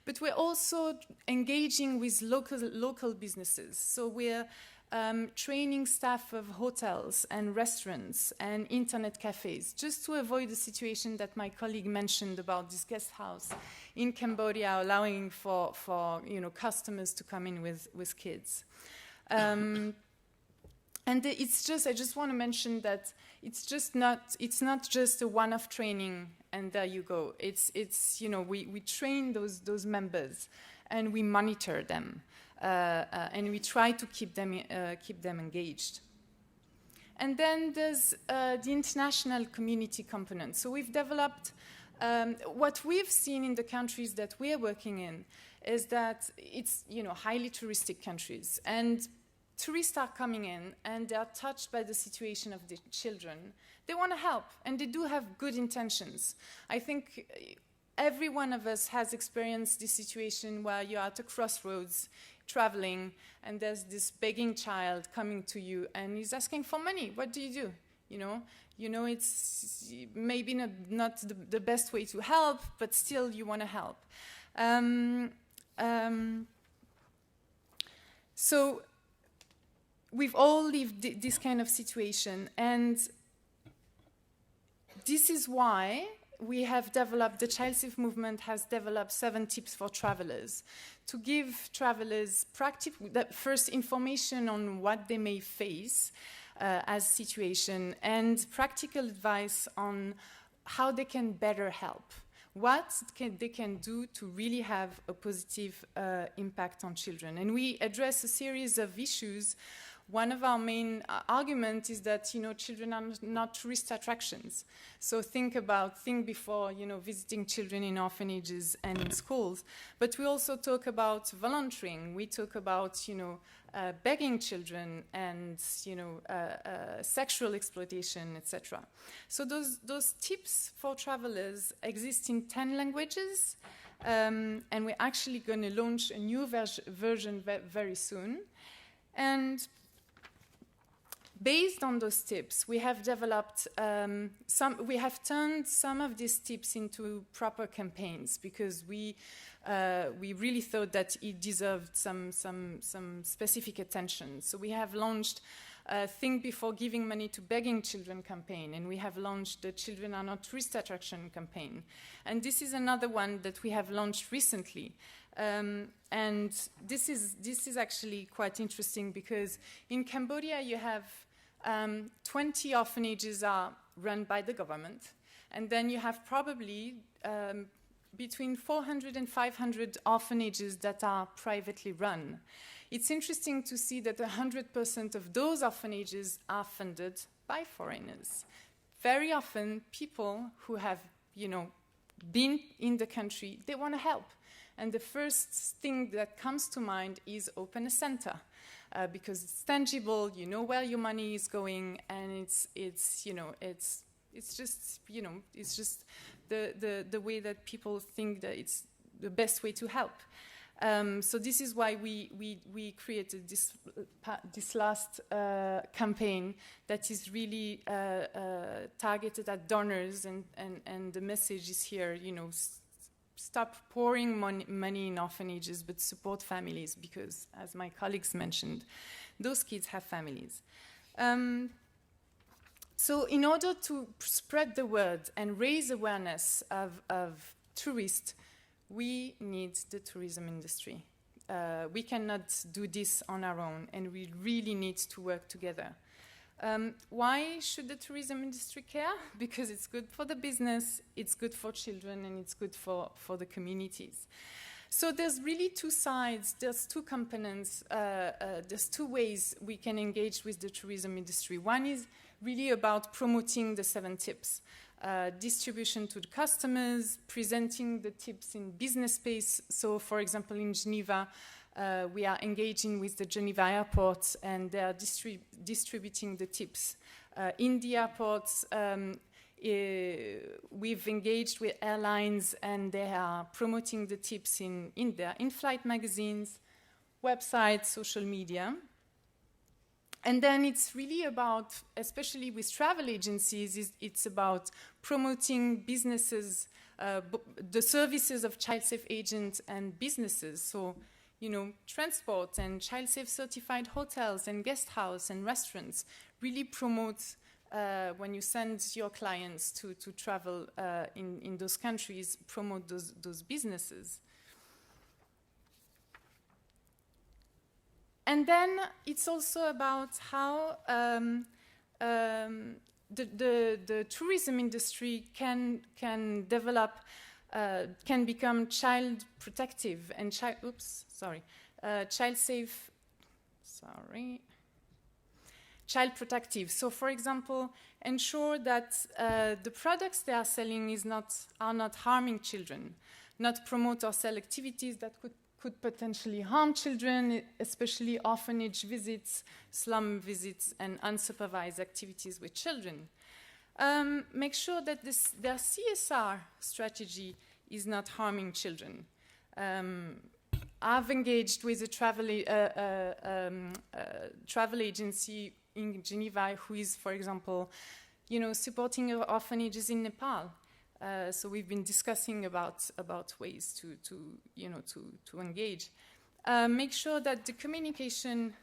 But we're also engaging with local businesses. So we're training staff of hotels and restaurants and internet cafes, just to avoid the situation that my colleague mentioned about this guest house in Cambodia, allowing for customers to come in with kids. And I just want to mention that it's not just a one-off training and there you go. We train those members and we monitor them. And we try to keep them engaged. And then there's the international community component. So we've developed, what we've seen in the countries that we're working in is that it's highly touristic countries, and tourists are coming in and they are touched by the situation of the children. They want to help, and they do have good intentions. I think every one of us has experienced this situation where you're at a crossroads traveling, and there's this begging child coming to you, and he's asking for money. What do? It's maybe not the best way to help, but still you want to help. So we've all lived this kind of situation, and this is why we have developed, the Child Safe movement has developed 7 tips for travelers to give travelers first information on what they may face as situation, and practical advice on how they can better help, what they can do to really have a positive impact on children. And we address a series of issues. One of our main arguments is that, children are not tourist attractions. So think before, visiting children in orphanages and in schools. But we also talk about volunteering. We talk about, begging children and, sexual exploitation, etc. So those tips for travelers exist in 10 languages. And we're actually going to launch a new version very soon. And based on those tips, we have developed we have turned some of these tips into proper campaigns because we really thought that it deserved some specific attention. So we have launched Think Before Giving Money to Begging Children campaign, and we have launched the Children Are Not Tourist Attraction campaign. And this is another one that we have launched recently. And this is actually quite interesting because in Cambodia you have 20 orphanages are run by the government, and then you have probably between 400 and 500 orphanages that are privately run. It's interesting to see that 100% of those orphanages are funded by foreigners. Very often, people who have, been in the country, they want to help. And the first thing that comes to mind is open a center. Because it's tangible, you know where your money is going, and it's just the way that people think that it's the best way to help. So this is why we created this last campaign that is really targeted at donors, and the message is here, stop pouring money in orphanages, but support families, because, as my colleagues mentioned, those kids have families. So in order to spread the word and raise awareness of tourists, we need the tourism industry. We cannot do this on our own, and we really need to work together. Why should the tourism industry care? Because it's good for the business, it's good for children, and it's good for the communities. So there's really two sides, there's two components, there's two ways we can engage with the tourism industry. One is really about promoting the 7 tips. Distribution to the customers, presenting the tips in business space. So, for example, in Geneva, we are engaging with the Geneva airport, and they are distributing the tips. In the airports, we've engaged with airlines, and they are promoting the tips in their in-flight magazines, websites, social media. And then it's really about, especially with travel agencies, it's about promoting businesses, the services of child-safe agents and businesses. So, transport and child-safe certified hotels and guest house and restaurants really promote when you send your clients to travel in those countries, promote those businesses. And then it's also about how the tourism industry can develop, can become child protective and child protective. So, for example, ensure that the products they are selling are not harming children, not promote or sell activities that could potentially harm children, especially orphanage visits, slum visits, and unsupervised activities with children. Make sure that their CSR strategy is not harming children. I've engaged with a travel agency in Geneva who is, for example, supporting orphanages in Nepal. So we've been discussing about ways to engage. Make sure that the communication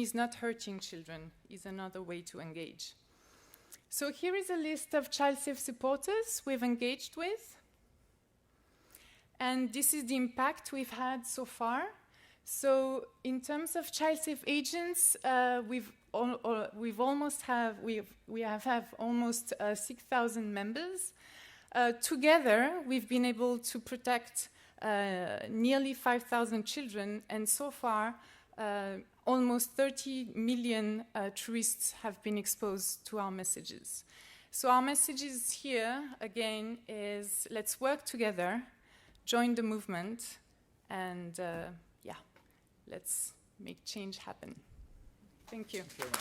is not hurting children is another way to engage. So here is a list of child-safe supporters we've engaged with. And this is the impact we've had so far. So in terms of child-safe agents, we have almost 6,000 members. Together, we've been able to protect nearly 5,000 children, and so far, almost 30 million tourists have been exposed to our messages. So our messages here, again, is let's work together, join the movement, and let's make change happen. Thank you. Thank you very much.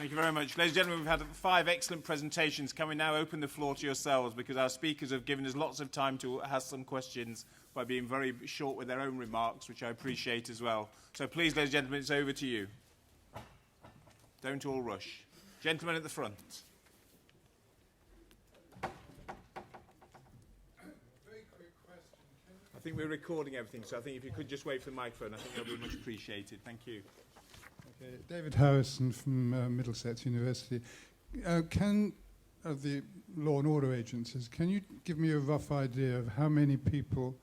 Thank you very much. Ladies and gentlemen, we've had 5 excellent presentations. Can we now open the floor to yourselves, because our speakers have given us lots of time to ask some questions by being very short with their own remarks, which I appreciate as well. So please, ladies and gentlemen, it's over to you. Don't all rush. Gentlemen at the front. I think we're recording everything, so I think if you could just wait for the microphone, I think that would be much appreciated. Thank you. Okay, David Harrison from Middlesex University. Of the law and order agencies, can you give me a rough idea of how many people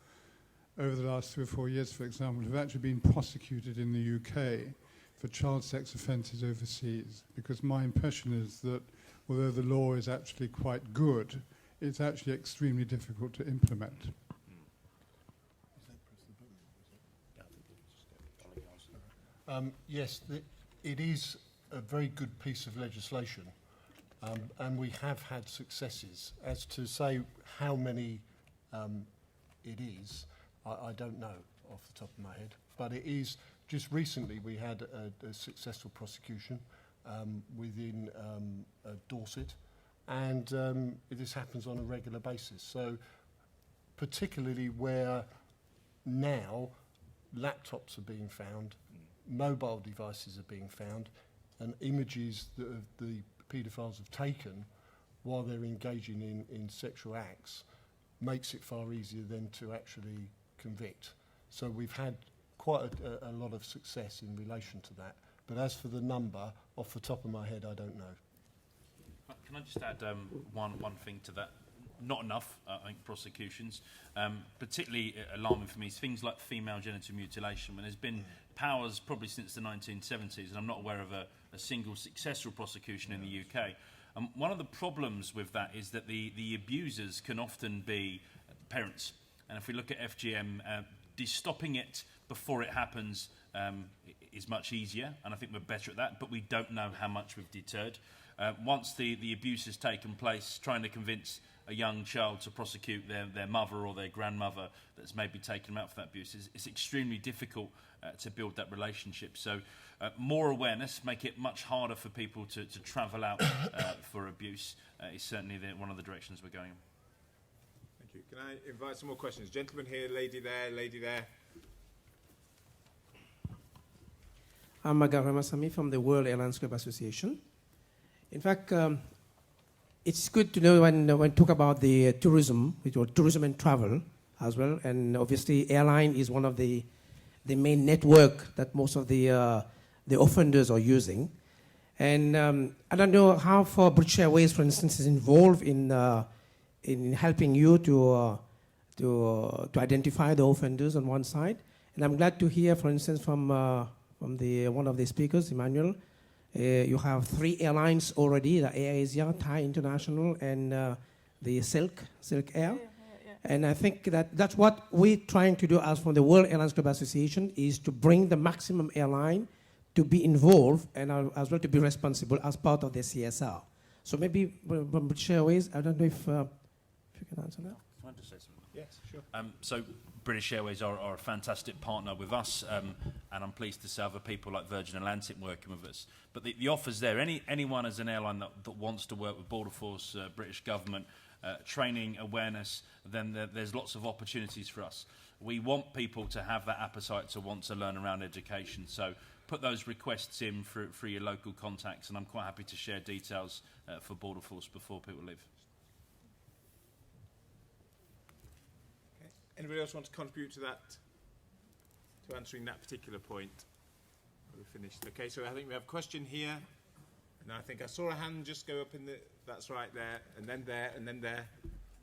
over the last 3 or 4 years, for example, have actually been prosecuted in the UK for child sex offences overseas? Because my impression is that although the law is actually quite good, it's actually extremely difficult to implement. Yes, it is a very good piece of legislation, and we have had successes. As to say how many it is, I don't know off the top of my head, but it is. Just recently we had a successful prosecution within Dorset, and this happens on a regular basis. So particularly where now laptops are being found, mobile devices are being found, and images that the paedophiles have taken while they're engaging in sexual acts makes it far easier then to actually convict. So we've had quite a lot of success in relation to that. But as for the number, off the top of my head, I don't know. Can I just add one thing to that? Not enough, I think, prosecutions. Particularly alarming for me is things like female genital mutilation, when there's been powers probably since the 1970s, and I'm not aware of a single successful prosecution in the UK. One of the problems with that is that the abusers can often be parents. And if we look at FGM, stopping it before it happens is much easier, and I think we're better at that, but we don't know how much we've deterred. Once the abuse has taken place, trying to convince a young child to prosecute their mother or their grandmother that's maybe taken them out for that abuse, it's extremely difficult to build that relationship. So more awareness, make it much harder for people to travel out for abuse is certainly one of the directions we're going in. Thank you. Can I invite some more questions? Gentleman here, lady there, lady there. I'm Magar Ramasamy from the World Airlines Club Association. In fact, it's good to know when we talk about the tourism, tourism and travel as well, and obviously airline is one of the main network that most of the offenders are using. And I don't know how far British Airways, for instance, is involved in helping you to identify the offenders on one side. And I'm glad to hear, for instance, from one of the speakers, Emmanuel. You have 3 airlines already: the Air Asia, Thai International, and the Silk Air. Yeah. And I think that's what we're trying to do as from the World Airlines Club Association, is to bring the maximum airline to be involved and as well to be responsible as part of the CSR. So maybe from British Airways, I don't know if you can answer that. Can I just say something? Yes, sure. So British Airways are a fantastic partner with us, and I'm pleased to see other people like Virgin Atlantic working with us. But the offer's there. Anyone as an airline that wants to work with Border Force, British government, training, awareness, then there's lots of opportunities for us. We want people to have that appetite to want to learn around education. So put those requests in through your local contacts, and I'm quite happy to share details for Border Force before people leave. Anybody else want to contribute to that, to answering that particular point? We're finished. Okay, so I think we have a question here, and I think I saw a hand just go up that's right there, and then there, and then there.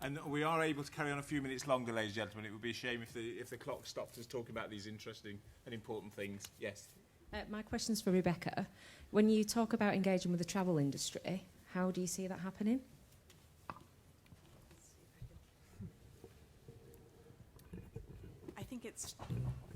And we are able to carry on a few minutes longer, ladies and gentlemen. It would be a shame if the clock stopped us talking about these interesting and important things. Yes? My question's for Rebecca. When you talk about engaging with the travel industry, how do you see that happening?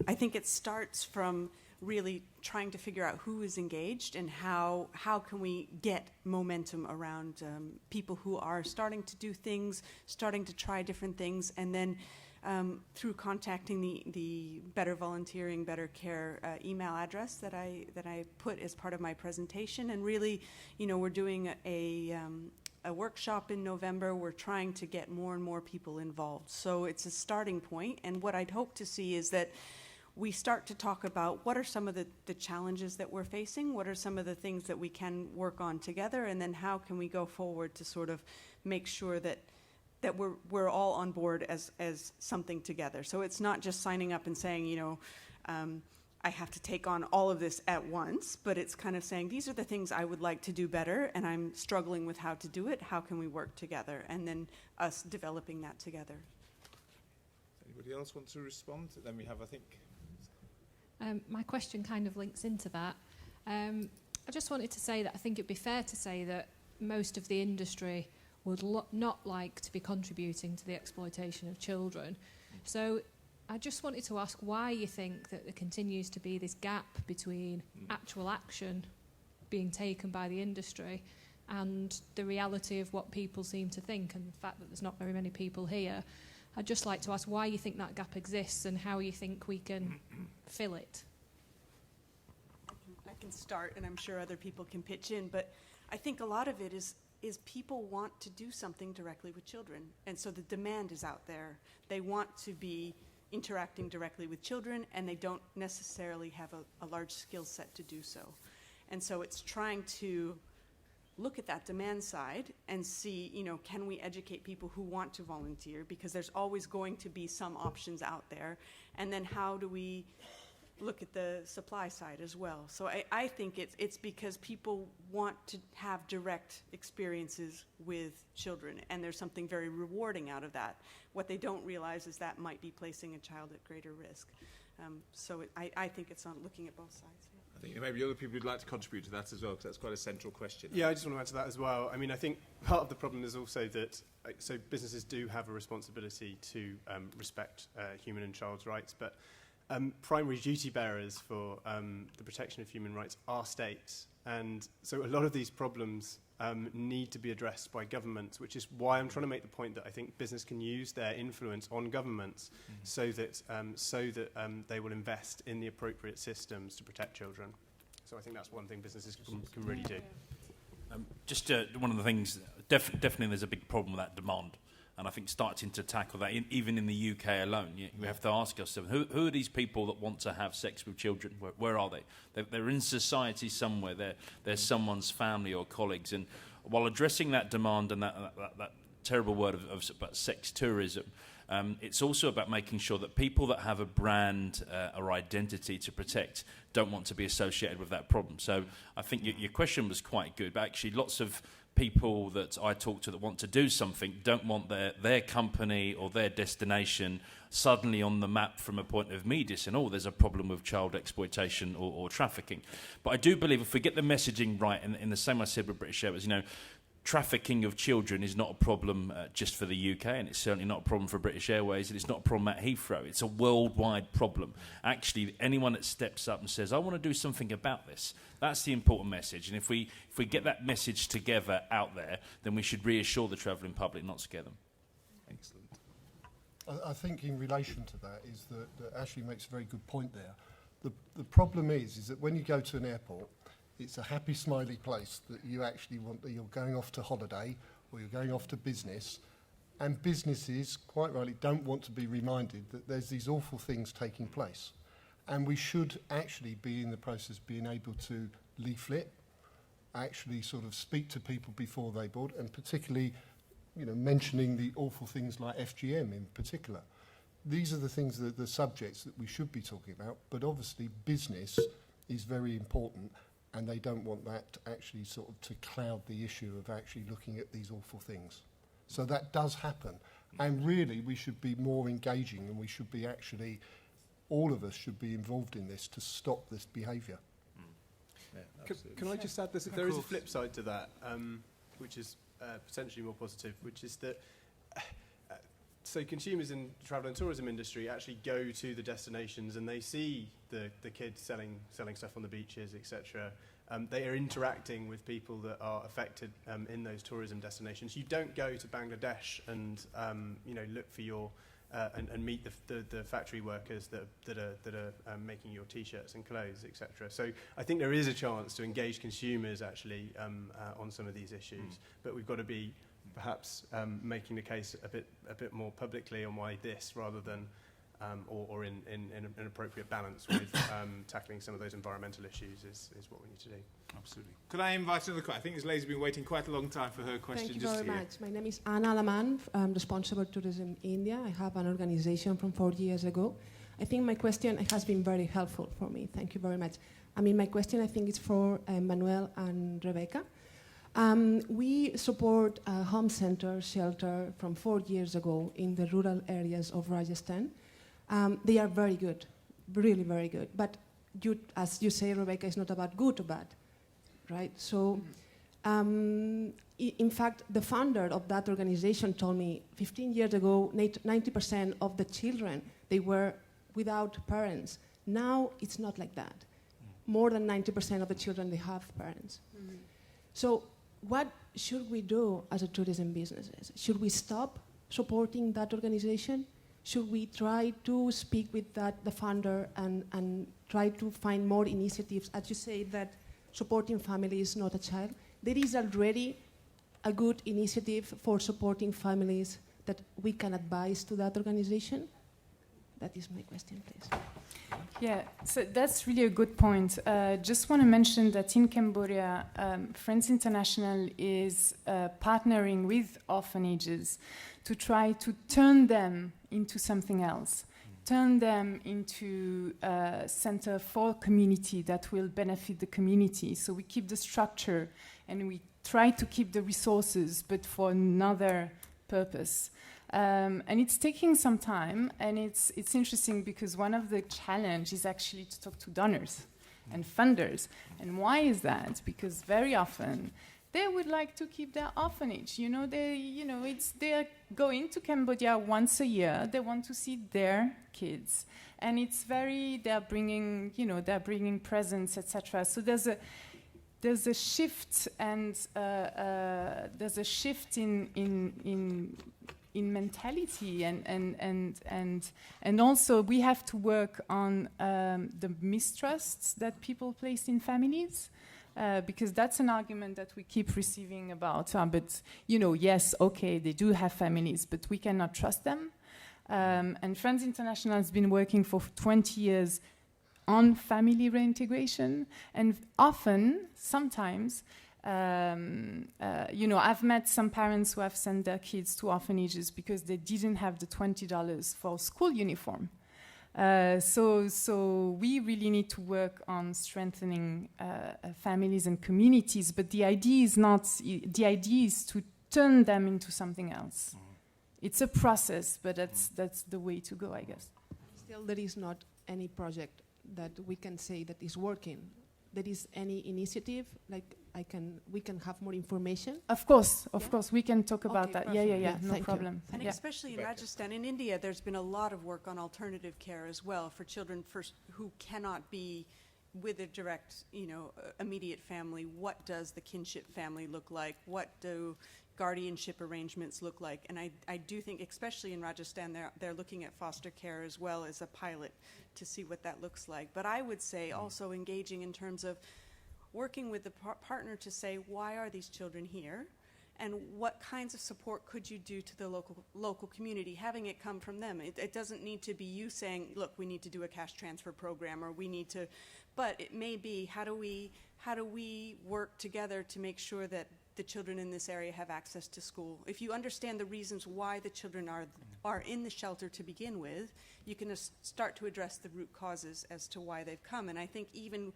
I think it starts from really trying to figure out who is engaged and how can we get momentum around people who are starting to do things, starting to try different things, and then through contacting the Better Volunteering, Better Care email address that I put as part of my presentation. And really, we're doing a workshop in November. We're trying to get more and more people involved. So it's a starting point. And what I'd hope to see is that we start to talk about what are some of the challenges that we're facing, what are some of the things that we can work on together, and then how can we go forward to sort of make sure that we're all on board as something together. So it's not just signing up and saying, I have to take on all of this at once, but it's kind of saying, these are the things I would like to do better, and I'm struggling with how to do it. How can we work together? And then us developing that together. Anybody else want to respond? Then we have, I think... My question kind of links into that. I just wanted to say that I think it'd be fair to say that most of the industry would not like to be contributing to the exploitation of children. So I just wanted to ask why you think that there continues to be this gap between actual action being taken by the industry and the reality of what people seem to think, and the fact that there's not very many people here. I'd just like to ask why you think that gap exists and how you think we can fill it. I can start, and I'm sure other people can pitch in, but I think a lot of it is people want to do something directly with children, and so the demand is out there. They want to be interacting directly with children, and they don't necessarily have a large skill set to do so. And so it's trying to look at that demand side and see, can we educate people who want to volunteer, because there's always going to be some options out there, and then how do we look at the supply side as well. So I think it's because people want to have direct experiences with children, and there's something very rewarding out of that. What they don't realize is that might be placing a child at greater risk. So I think it's on looking at both sides. I think maybe other people would like to contribute to that as well, because that's quite a central question. Yeah, I just want to add to that as well. I mean, I think part of the problem is also that so businesses do have a responsibility to respect human and child's rights, but primary duty bearers for the protection of human rights are states. And so a lot of these problems need to be addressed by governments, which is why I'm trying to make the point that I think business can use their influence on governments so that they will invest in the appropriate systems to protect children. So I think that's one thing businesses can really do. Just one of the things, definitely there's a big problem with that demand. And I think starting to tackle that, even in the UK alone, we have to ask ourselves, who are these people that want to have sex with children? Where are they? They're in society somewhere. They're someone's family or colleagues. And while addressing that demand and that terrible word about sex tourism, it's also about making sure that people that have a brand or identity to protect don't want to be associated with that problem. So I think your question was quite good, but actually lots of people that I talk to that want to do something don't want their company or their destination suddenly on the map from a point of media saying, there's a problem with child exploitation or trafficking. But I do believe if we get the messaging right, in the same way I said with British Airways, trafficking of children is not a problem just for the UK, and it's certainly not a problem for British Airways, and it's not a problem at Heathrow. It's a worldwide problem. Actually, anyone that steps up and says, I want to do something about this, that's the important message. And if we get that message together out there, then we should reassure the travelling public, not scare them. Excellent. I think in relation to that is that Ashley makes a very good point there. The problem is that when you go to an airport, it's a happy, smiley place that you actually want, that you're going off to holiday or you're going off to business, and businesses, quite rightly, don't want to be reminded that there's these awful things taking place. And we should actually be in the process of being able to leaflet, actually sort of speak to people before they board, and particularly, mentioning the awful things like FGM in particular. These are the things, the subjects that we should be talking about, but obviously business is very important, and they don't want that actually sort of to cloud the issue of actually looking at these awful things. So that does happen. And really, we should be more engaging, and we should be actually, all of us should be involved in this to stop this behaviour. Yeah, Can I just add this? There is a flip side to that, which is potentially more positive, which is that so consumers in the travel and tourism industry actually go to the destinations and they see the kids selling stuff on the beaches, etc. They are interacting with people that are affected in those tourism destinations. You don't go to Bangladesh and look for your and meet the factory workers that are making your T-shirts and clothes, etc. So I think there is a chance to engage consumers actually on some of these issues, but we've got to be perhaps making the case a bit more publicly on why this, rather than or in an appropriate balance with tackling some of those environmental issues is what we need to do. Absolutely. Could I invite another question? I think this lady's been waiting quite a long time for her question. Thank you just very here. much. My name is Anna Alaman. I'm responsible for tourism India. I have an organization from 4 years ago. I think my question has been very helpful for me. Thank you very much. I mean, my question I think is for Manuel and Rebecca. We support a home center shelter from 4 years ago in the rural areas of Rajasthan. They are very good, really very good. But as you say, Rebecca, it's not about good or bad, right? So, in fact, the founder of that organization told me 15 years ago, 90% of the children, they were without parents. Now, it's not like that. More than 90% of the children, they have parents. Mm-hmm. So, what should we do as a tourism businesses? Should we stop supporting that organization? Should we try to speak with the founder and try to find more initiatives? As you say, that supporting families, not a child. There is already a good initiative for supporting families that we can advise to that organization. That is my question, please. Yeah, so that's really a good point. Just want to mention that in Cambodia, Friends International is partnering with orphanages to try to turn them into something else, turn them into a center for community that will benefit the community. So we keep the structure and we try to keep the resources, but for another purpose. And it's taking some time, and it's interesting because one of the challenges is actually to talk to donors and funders. And why is that? Because very often they would like to keep their orphanage. They're going to Cambodia once a year. They want to see their kids, and they're bringing presents, etc. So there's a shift, and there's a shift in mentality, and also we have to work on the mistrusts that people place in families, because that's an argument that we keep receiving about. But yes, okay, they do have families, but we cannot trust them. And Friends International has been working for 20 years on family reintegration, and sometimes. I've met some parents who have sent their kids to orphanages because they didn't have the $20 for school uniform. So we really need to work on strengthening families and communities. But the idea is to turn them into something else. It's a process, but that's the way to go, I guess. Still, there is not any project that we can say that is working. There is any initiative, we can have more information? Of course, we can talk about that. Perfect. Yeah, no problem. And especially in Rajasthan, in India, there's been a lot of work on alternative care as well for children who cannot be with a direct, immediate family. What does the kinship family look like? What do guardianship arrangements look like? And I do think, especially in Rajasthan, they're looking at foster care as well as a pilot to see what that looks like. But I would say also engaging in terms of working with the partner to say, why are these children here? And what kinds of support could you do to the local community, having it come from them? It doesn't need to be you saying, look, we need to do a cash transfer program, or we need to, but it may be, how do we work together to make sure that the children in this area have access to school? If you understand the reasons why the children are in the shelter to begin with, you can start to address the root causes as to why they've come. And I think even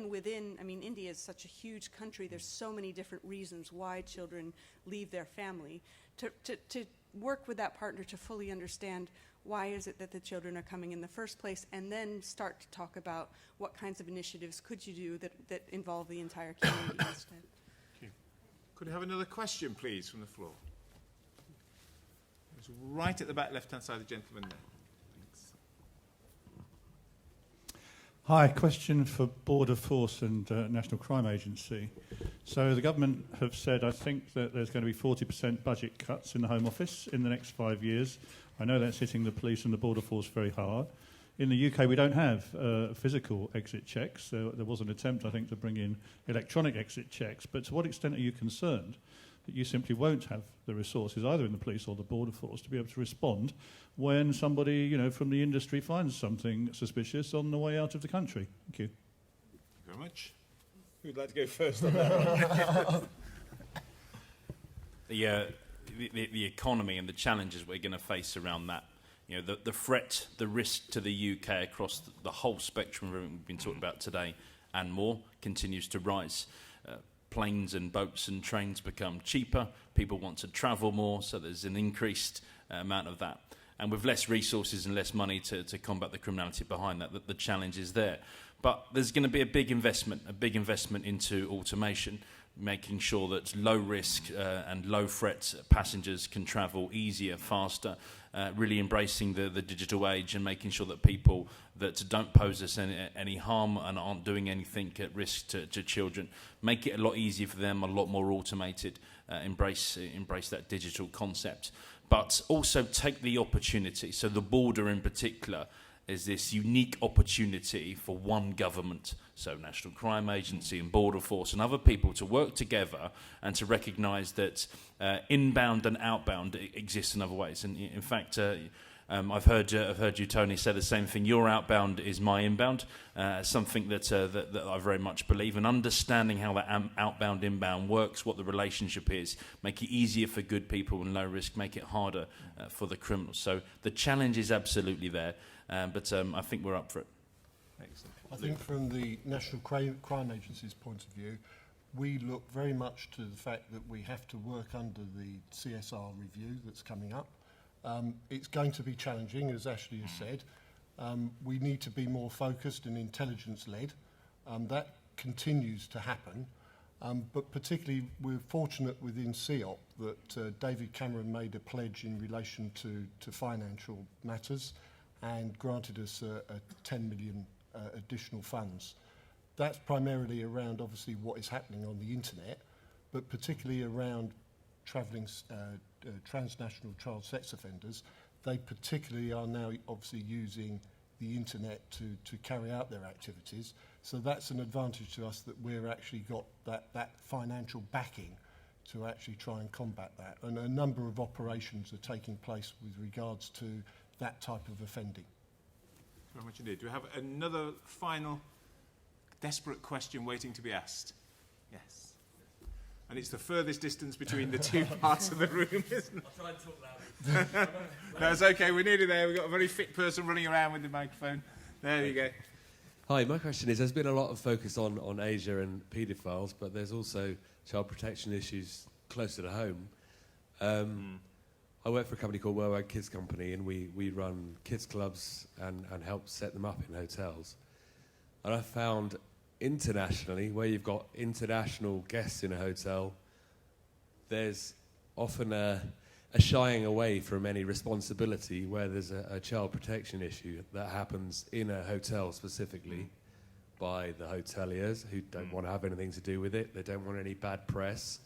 within, India is such a huge country, there's so many different reasons why children leave their family. To work with that partner to fully understand why is it that the children are coming in the first place, and then start to talk about what kinds of initiatives could you do that involve the entire community instead. Could I have another question, please, from the floor? It's right at the back left-hand side of the gentleman there. Thanks. Hi, question for Border Force and National Crime Agency. So the government have said, I think, that there's going to be 40% budget cuts in the Home Office in the next 5 years. I know that's hitting the police and the border force very hard. In the UK, we don't have physical exit checks. There was an attempt, I think, to bring in electronic exit checks. But to what extent are you concerned that you simply won't have the resources, either in the police or the border force, to be able to respond when somebody, you know, from the industry finds something suspicious on the way out of the country? Thank you. Thank you very much. Who'd like to go first on that one? The economy and the challenges we're going to face around that. You know, the threat, the risk to the UK across the whole spectrum of everything we've been talking about today and more continues to rise. Planes and boats and trains become cheaper. People want to travel more, so there's an increased amount of that. And with less resources and less money to combat the criminality behind that, the challenge is there. But there's going to be a big investment into automation, making sure that low risk and low threat passengers can travel easier, faster, really embracing the digital age and making sure that people that don't pose us any harm and aren't doing anything at risk to children, make it a lot easier for them, a lot more automated, embrace that digital concept. But also take the opportunity, so the border in particular is this unique opportunity for one government, so National Crime Agency and Border Force and other people to work together and to recognise that inbound and outbound exist in other ways. And in fact, I've heard you, Tony, say the same thing. Your outbound is my inbound, something that I very much believe. And understanding how that outbound, inbound works, what the relationship is, make it easier for good people and low risk, make it harder for the criminals. So the challenge is absolutely there. But I think we're up for it. Excellent. I think from the National Crime Agency's point of view, we look very much to the fact that we have to work under the CSR review that's coming up. It's going to be challenging, as Ashley has said. We need to be more focused and intelligence-led. That continues to happen. But particularly, we're fortunate within CEOP that David Cameron made a pledge in relation to financial matters and granted us a 10 million additional funds. That's primarily around, obviously, what is happening on the internet, but particularly around travelling transnational child sex offenders. They particularly are now obviously using the internet to carry out their activities. So that's an advantage to us that we're actually got that financial backing to actually try and combat that. And a number of operations are taking place with regards to that type of offending. Very much indeed. Do we have another final desperate question waiting to be asked? Yes. And it's the furthest distance between the two parts of the room, isn't it? I'll try and talk louder. No, it's okay. We're nearly there. We've got a very fit person running around with the microphone. There you go. Hi, my question is, there's been a lot of focus on Asia and paedophiles, but there's also child protection issues closer to home. I work for a company called Worldwide Kids Company, and we run kids clubs and help set them up in hotels. And I found internationally, where you've got international guests in a hotel, there's often a shying away from any responsibility where there's a child protection issue that happens in a hotel specifically by the hoteliers who don't want to have anything to do with it. They don't want any bad press.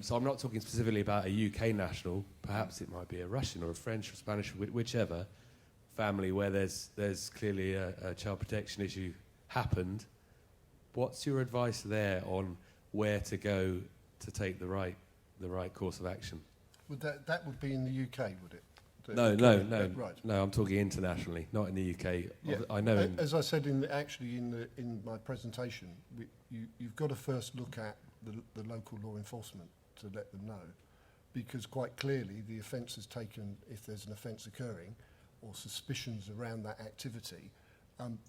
So I'm not talking specifically about a UK national. Perhaps it might be a Russian or a French or Spanish, whichever family where there's clearly a child protection issue happened. What's your advice there on where to go to take the right course of action? Would that would be in the UK, would it? No. Right. No, I'm talking internationally, not in the UK. Yeah. I know. As I said in my presentation, you've got to first look at the local law enforcement to let them know, because quite clearly the offence is taken if there's an offence occurring or suspicions around that activity.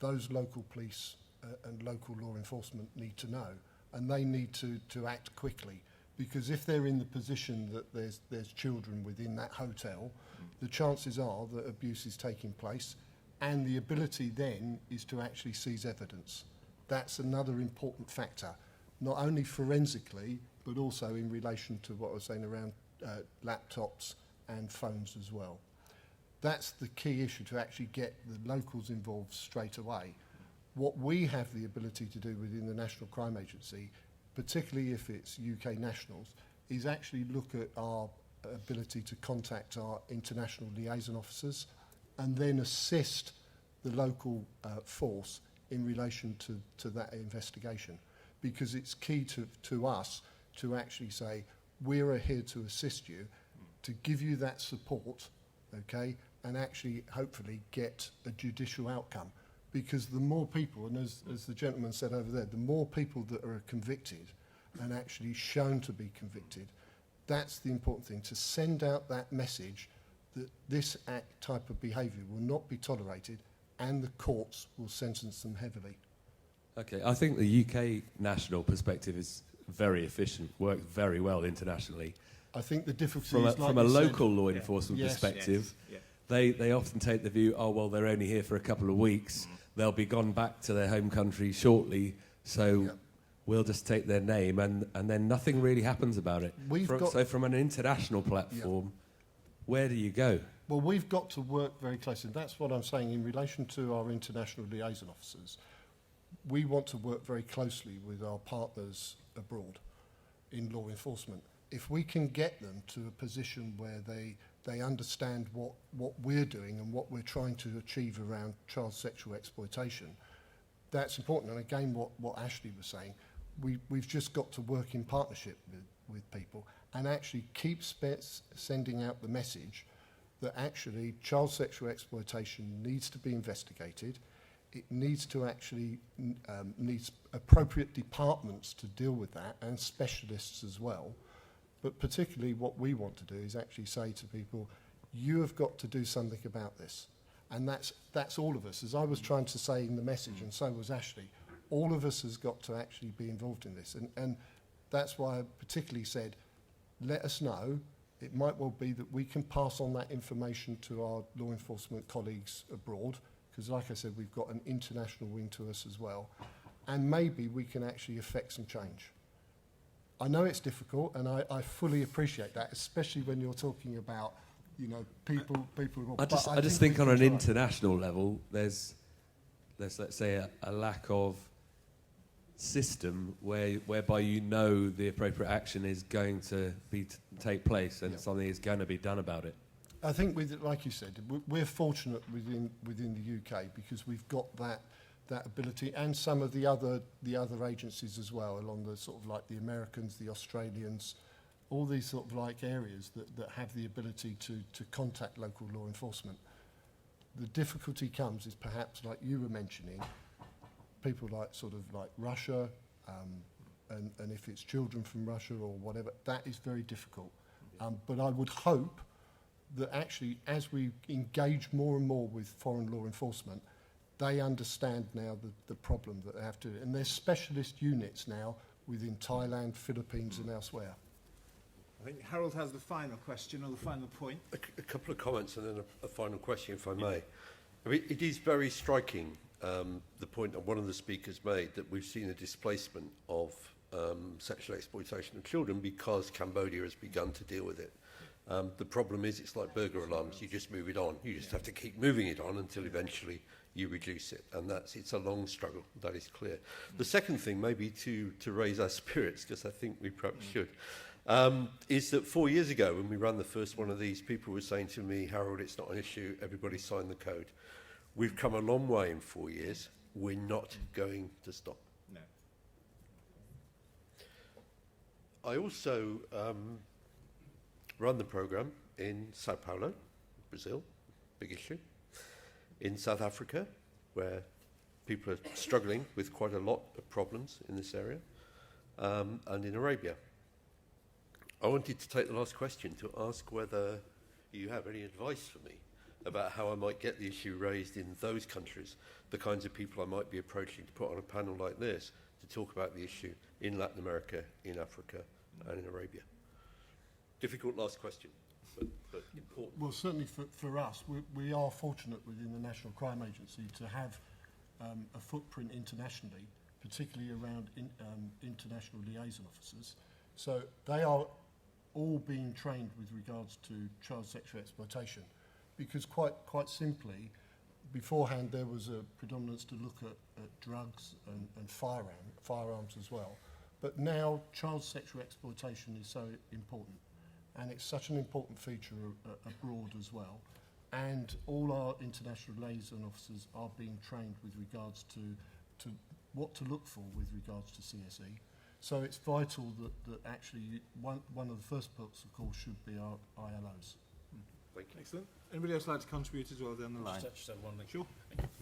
Those local police and local law enforcement need to know, and they need to act quickly, because if they're in the position that there's children within that hotel, the chances are that abuse is taking place, and the ability then is to actually seize evidence. That's another important factor, not only forensically, but also in relation to what I was saying around laptops and phones as well. That's the key issue, to actually get the locals involved straight away. What we have the ability to do within the National Crime Agency, particularly if it's UK nationals, is actually look at our ability to contact our international liaison officers and then assist the local force in relation to that investigation, because it's key to us to actually say, we're here to assist you, to give you that support, okay, and actually hopefully get a judicial outcome. Because the more people, and as the gentleman said over there, the more people that are convicted and actually shown to be convicted, that's the important thing, to send out that message that this type of behaviour will not be tolerated and the courts will sentence them heavily. Okay, I think the UK national perspective is very efficient, works very well internationally. I think the difficulty from is, from a local law enforcement perspective, Yes. they often take the view, oh, well, they're only here for a couple of weeks. They'll be gone back to their home country shortly, so we'll just take their name, and then nothing really happens about it. So from an international platform, where do you go? Well, we've got to work very closely. That's what I'm saying in relation to our international liaison officers. We want to work very closely with our partners abroad in law enforcement. If we can get them to a position where they understand what we're doing and what we're trying to achieve around child sexual exploitation, that's important. And again, what Ashley was saying, we've just got to work in partnership with people and actually keep sending out the message that actually child sexual exploitation needs to be investigated. It needs to actually needs appropriate departments to deal with that, and specialists as well. But particularly what we want to do is actually say to people, you have got to do something about this. And that's all of us. As I was trying to say in the message, and so was Ashley, all of us has got to actually be involved in this. And that's why I particularly said, let us know. It might well be that we can pass on that information to our law enforcement colleagues abroad, because like I said, we've got an international wing to us as well. And maybe we can actually affect some change. I know it's difficult, and I fully appreciate that, especially when you're talking about, you know, people. I just think on an international level, there's let's say a lack of system whereby you know the appropriate action is going to take place and something is going to be done about it. I think, like you said, we're fortunate within the UK because we've got that ability, and some of the other agencies as well, along the sort of like the Americans, the Australians, all these sort of like areas that have the ability to contact local law enforcement. The difficulty comes is perhaps, like you were mentioning, people like sort of like Russia, and if it's children from Russia or whatever, that is very difficult. But I would hope that actually, as we engage more and more with foreign law enforcement, they understand now the problem that they have to, and there's specialist units now within Thailand, Philippines, and elsewhere. I think Harold has the final question or the final point. A couple of comments and then a final question, if I may. I mean, it is very striking, the point that one of the speakers made, that we've seen a displacement of sexual exploitation of children because Cambodia has begun to deal with it. The problem is it's like burglar alarms. You just move it on. You just have to keep moving it on until eventually you reduce it. And it's a long struggle. That is clear. The second thing, maybe to raise our spirits, because I think we perhaps should, is that 4 years ago when we ran the first one of these, people were saying to me, Harold, it's not an issue. Everybody signed the code. We've come a long way in 4 years. We're not going to stop. No. I also run the programme in Sao Paulo, Brazil, big issue. In South Africa, where people are struggling with quite a lot of problems in this area, and in Arabia. I wanted to take the last question to ask whether you have any advice for me about how I might get the issue raised in those countries, the kinds of people I might be approaching to put on a panel like this to talk about the issue in Latin America, in Africa, and in Arabia. Difficult last question, but important. Well, certainly for us, we are fortunate within the National Crime Agency to have a footprint internationally, particularly around international liaison officers. So they are all being trained with regards to child sexual exploitation, because quite simply, beforehand there was a predominance to look at drugs and firearms as well. But now child sexual exploitation is so important. and it's such an important feature abroad as well. And all our international liaison officers are being trained with regards to what to look for with regards to CSE. So it's vital that actually one of the first ports of call should be our ILOs. Thank you. Excellent. Anybody else like to contribute as well down the line? Just have one thing. Sure.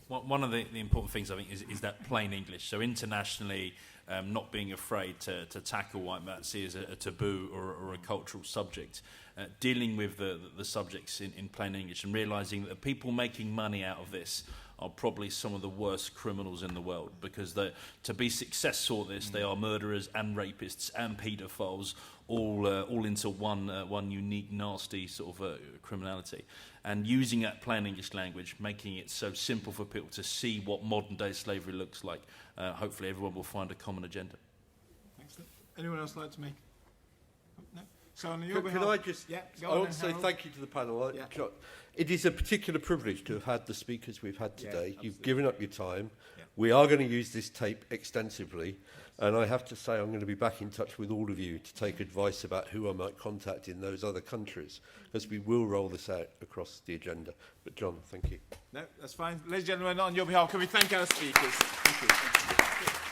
One of the important things, I think, is that plain English. So internationally, not being afraid to tackle what might see as a taboo or a cultural subject, dealing with the subjects in plain English, and realising that the people making money out of this are probably some of the worst criminals in the world, because to be successful at this, they are murderers and rapists and paedophiles, all into one unique, nasty sort of criminality. And using that plain English language, making it so simple for people to see what modern-day slavery looks like, hopefully everyone will find a common agenda. Excellent. Anyone else like to make? No. So on your behalf, Can I just? Yeah, I want to say thank you to the panel. Yeah. It is a particular privilege to have had the speakers we've had today. Yeah, You've given up your time. Yeah. We are going to use this tape extensively, and I have to say I'm going to be back in touch with all of you to take advice about who I might contact in those other countries, as we will roll this out across the agenda. But John, thank you. No, that's fine. Ladies and gentlemen, on your behalf, can we thank our speakers? Thank you.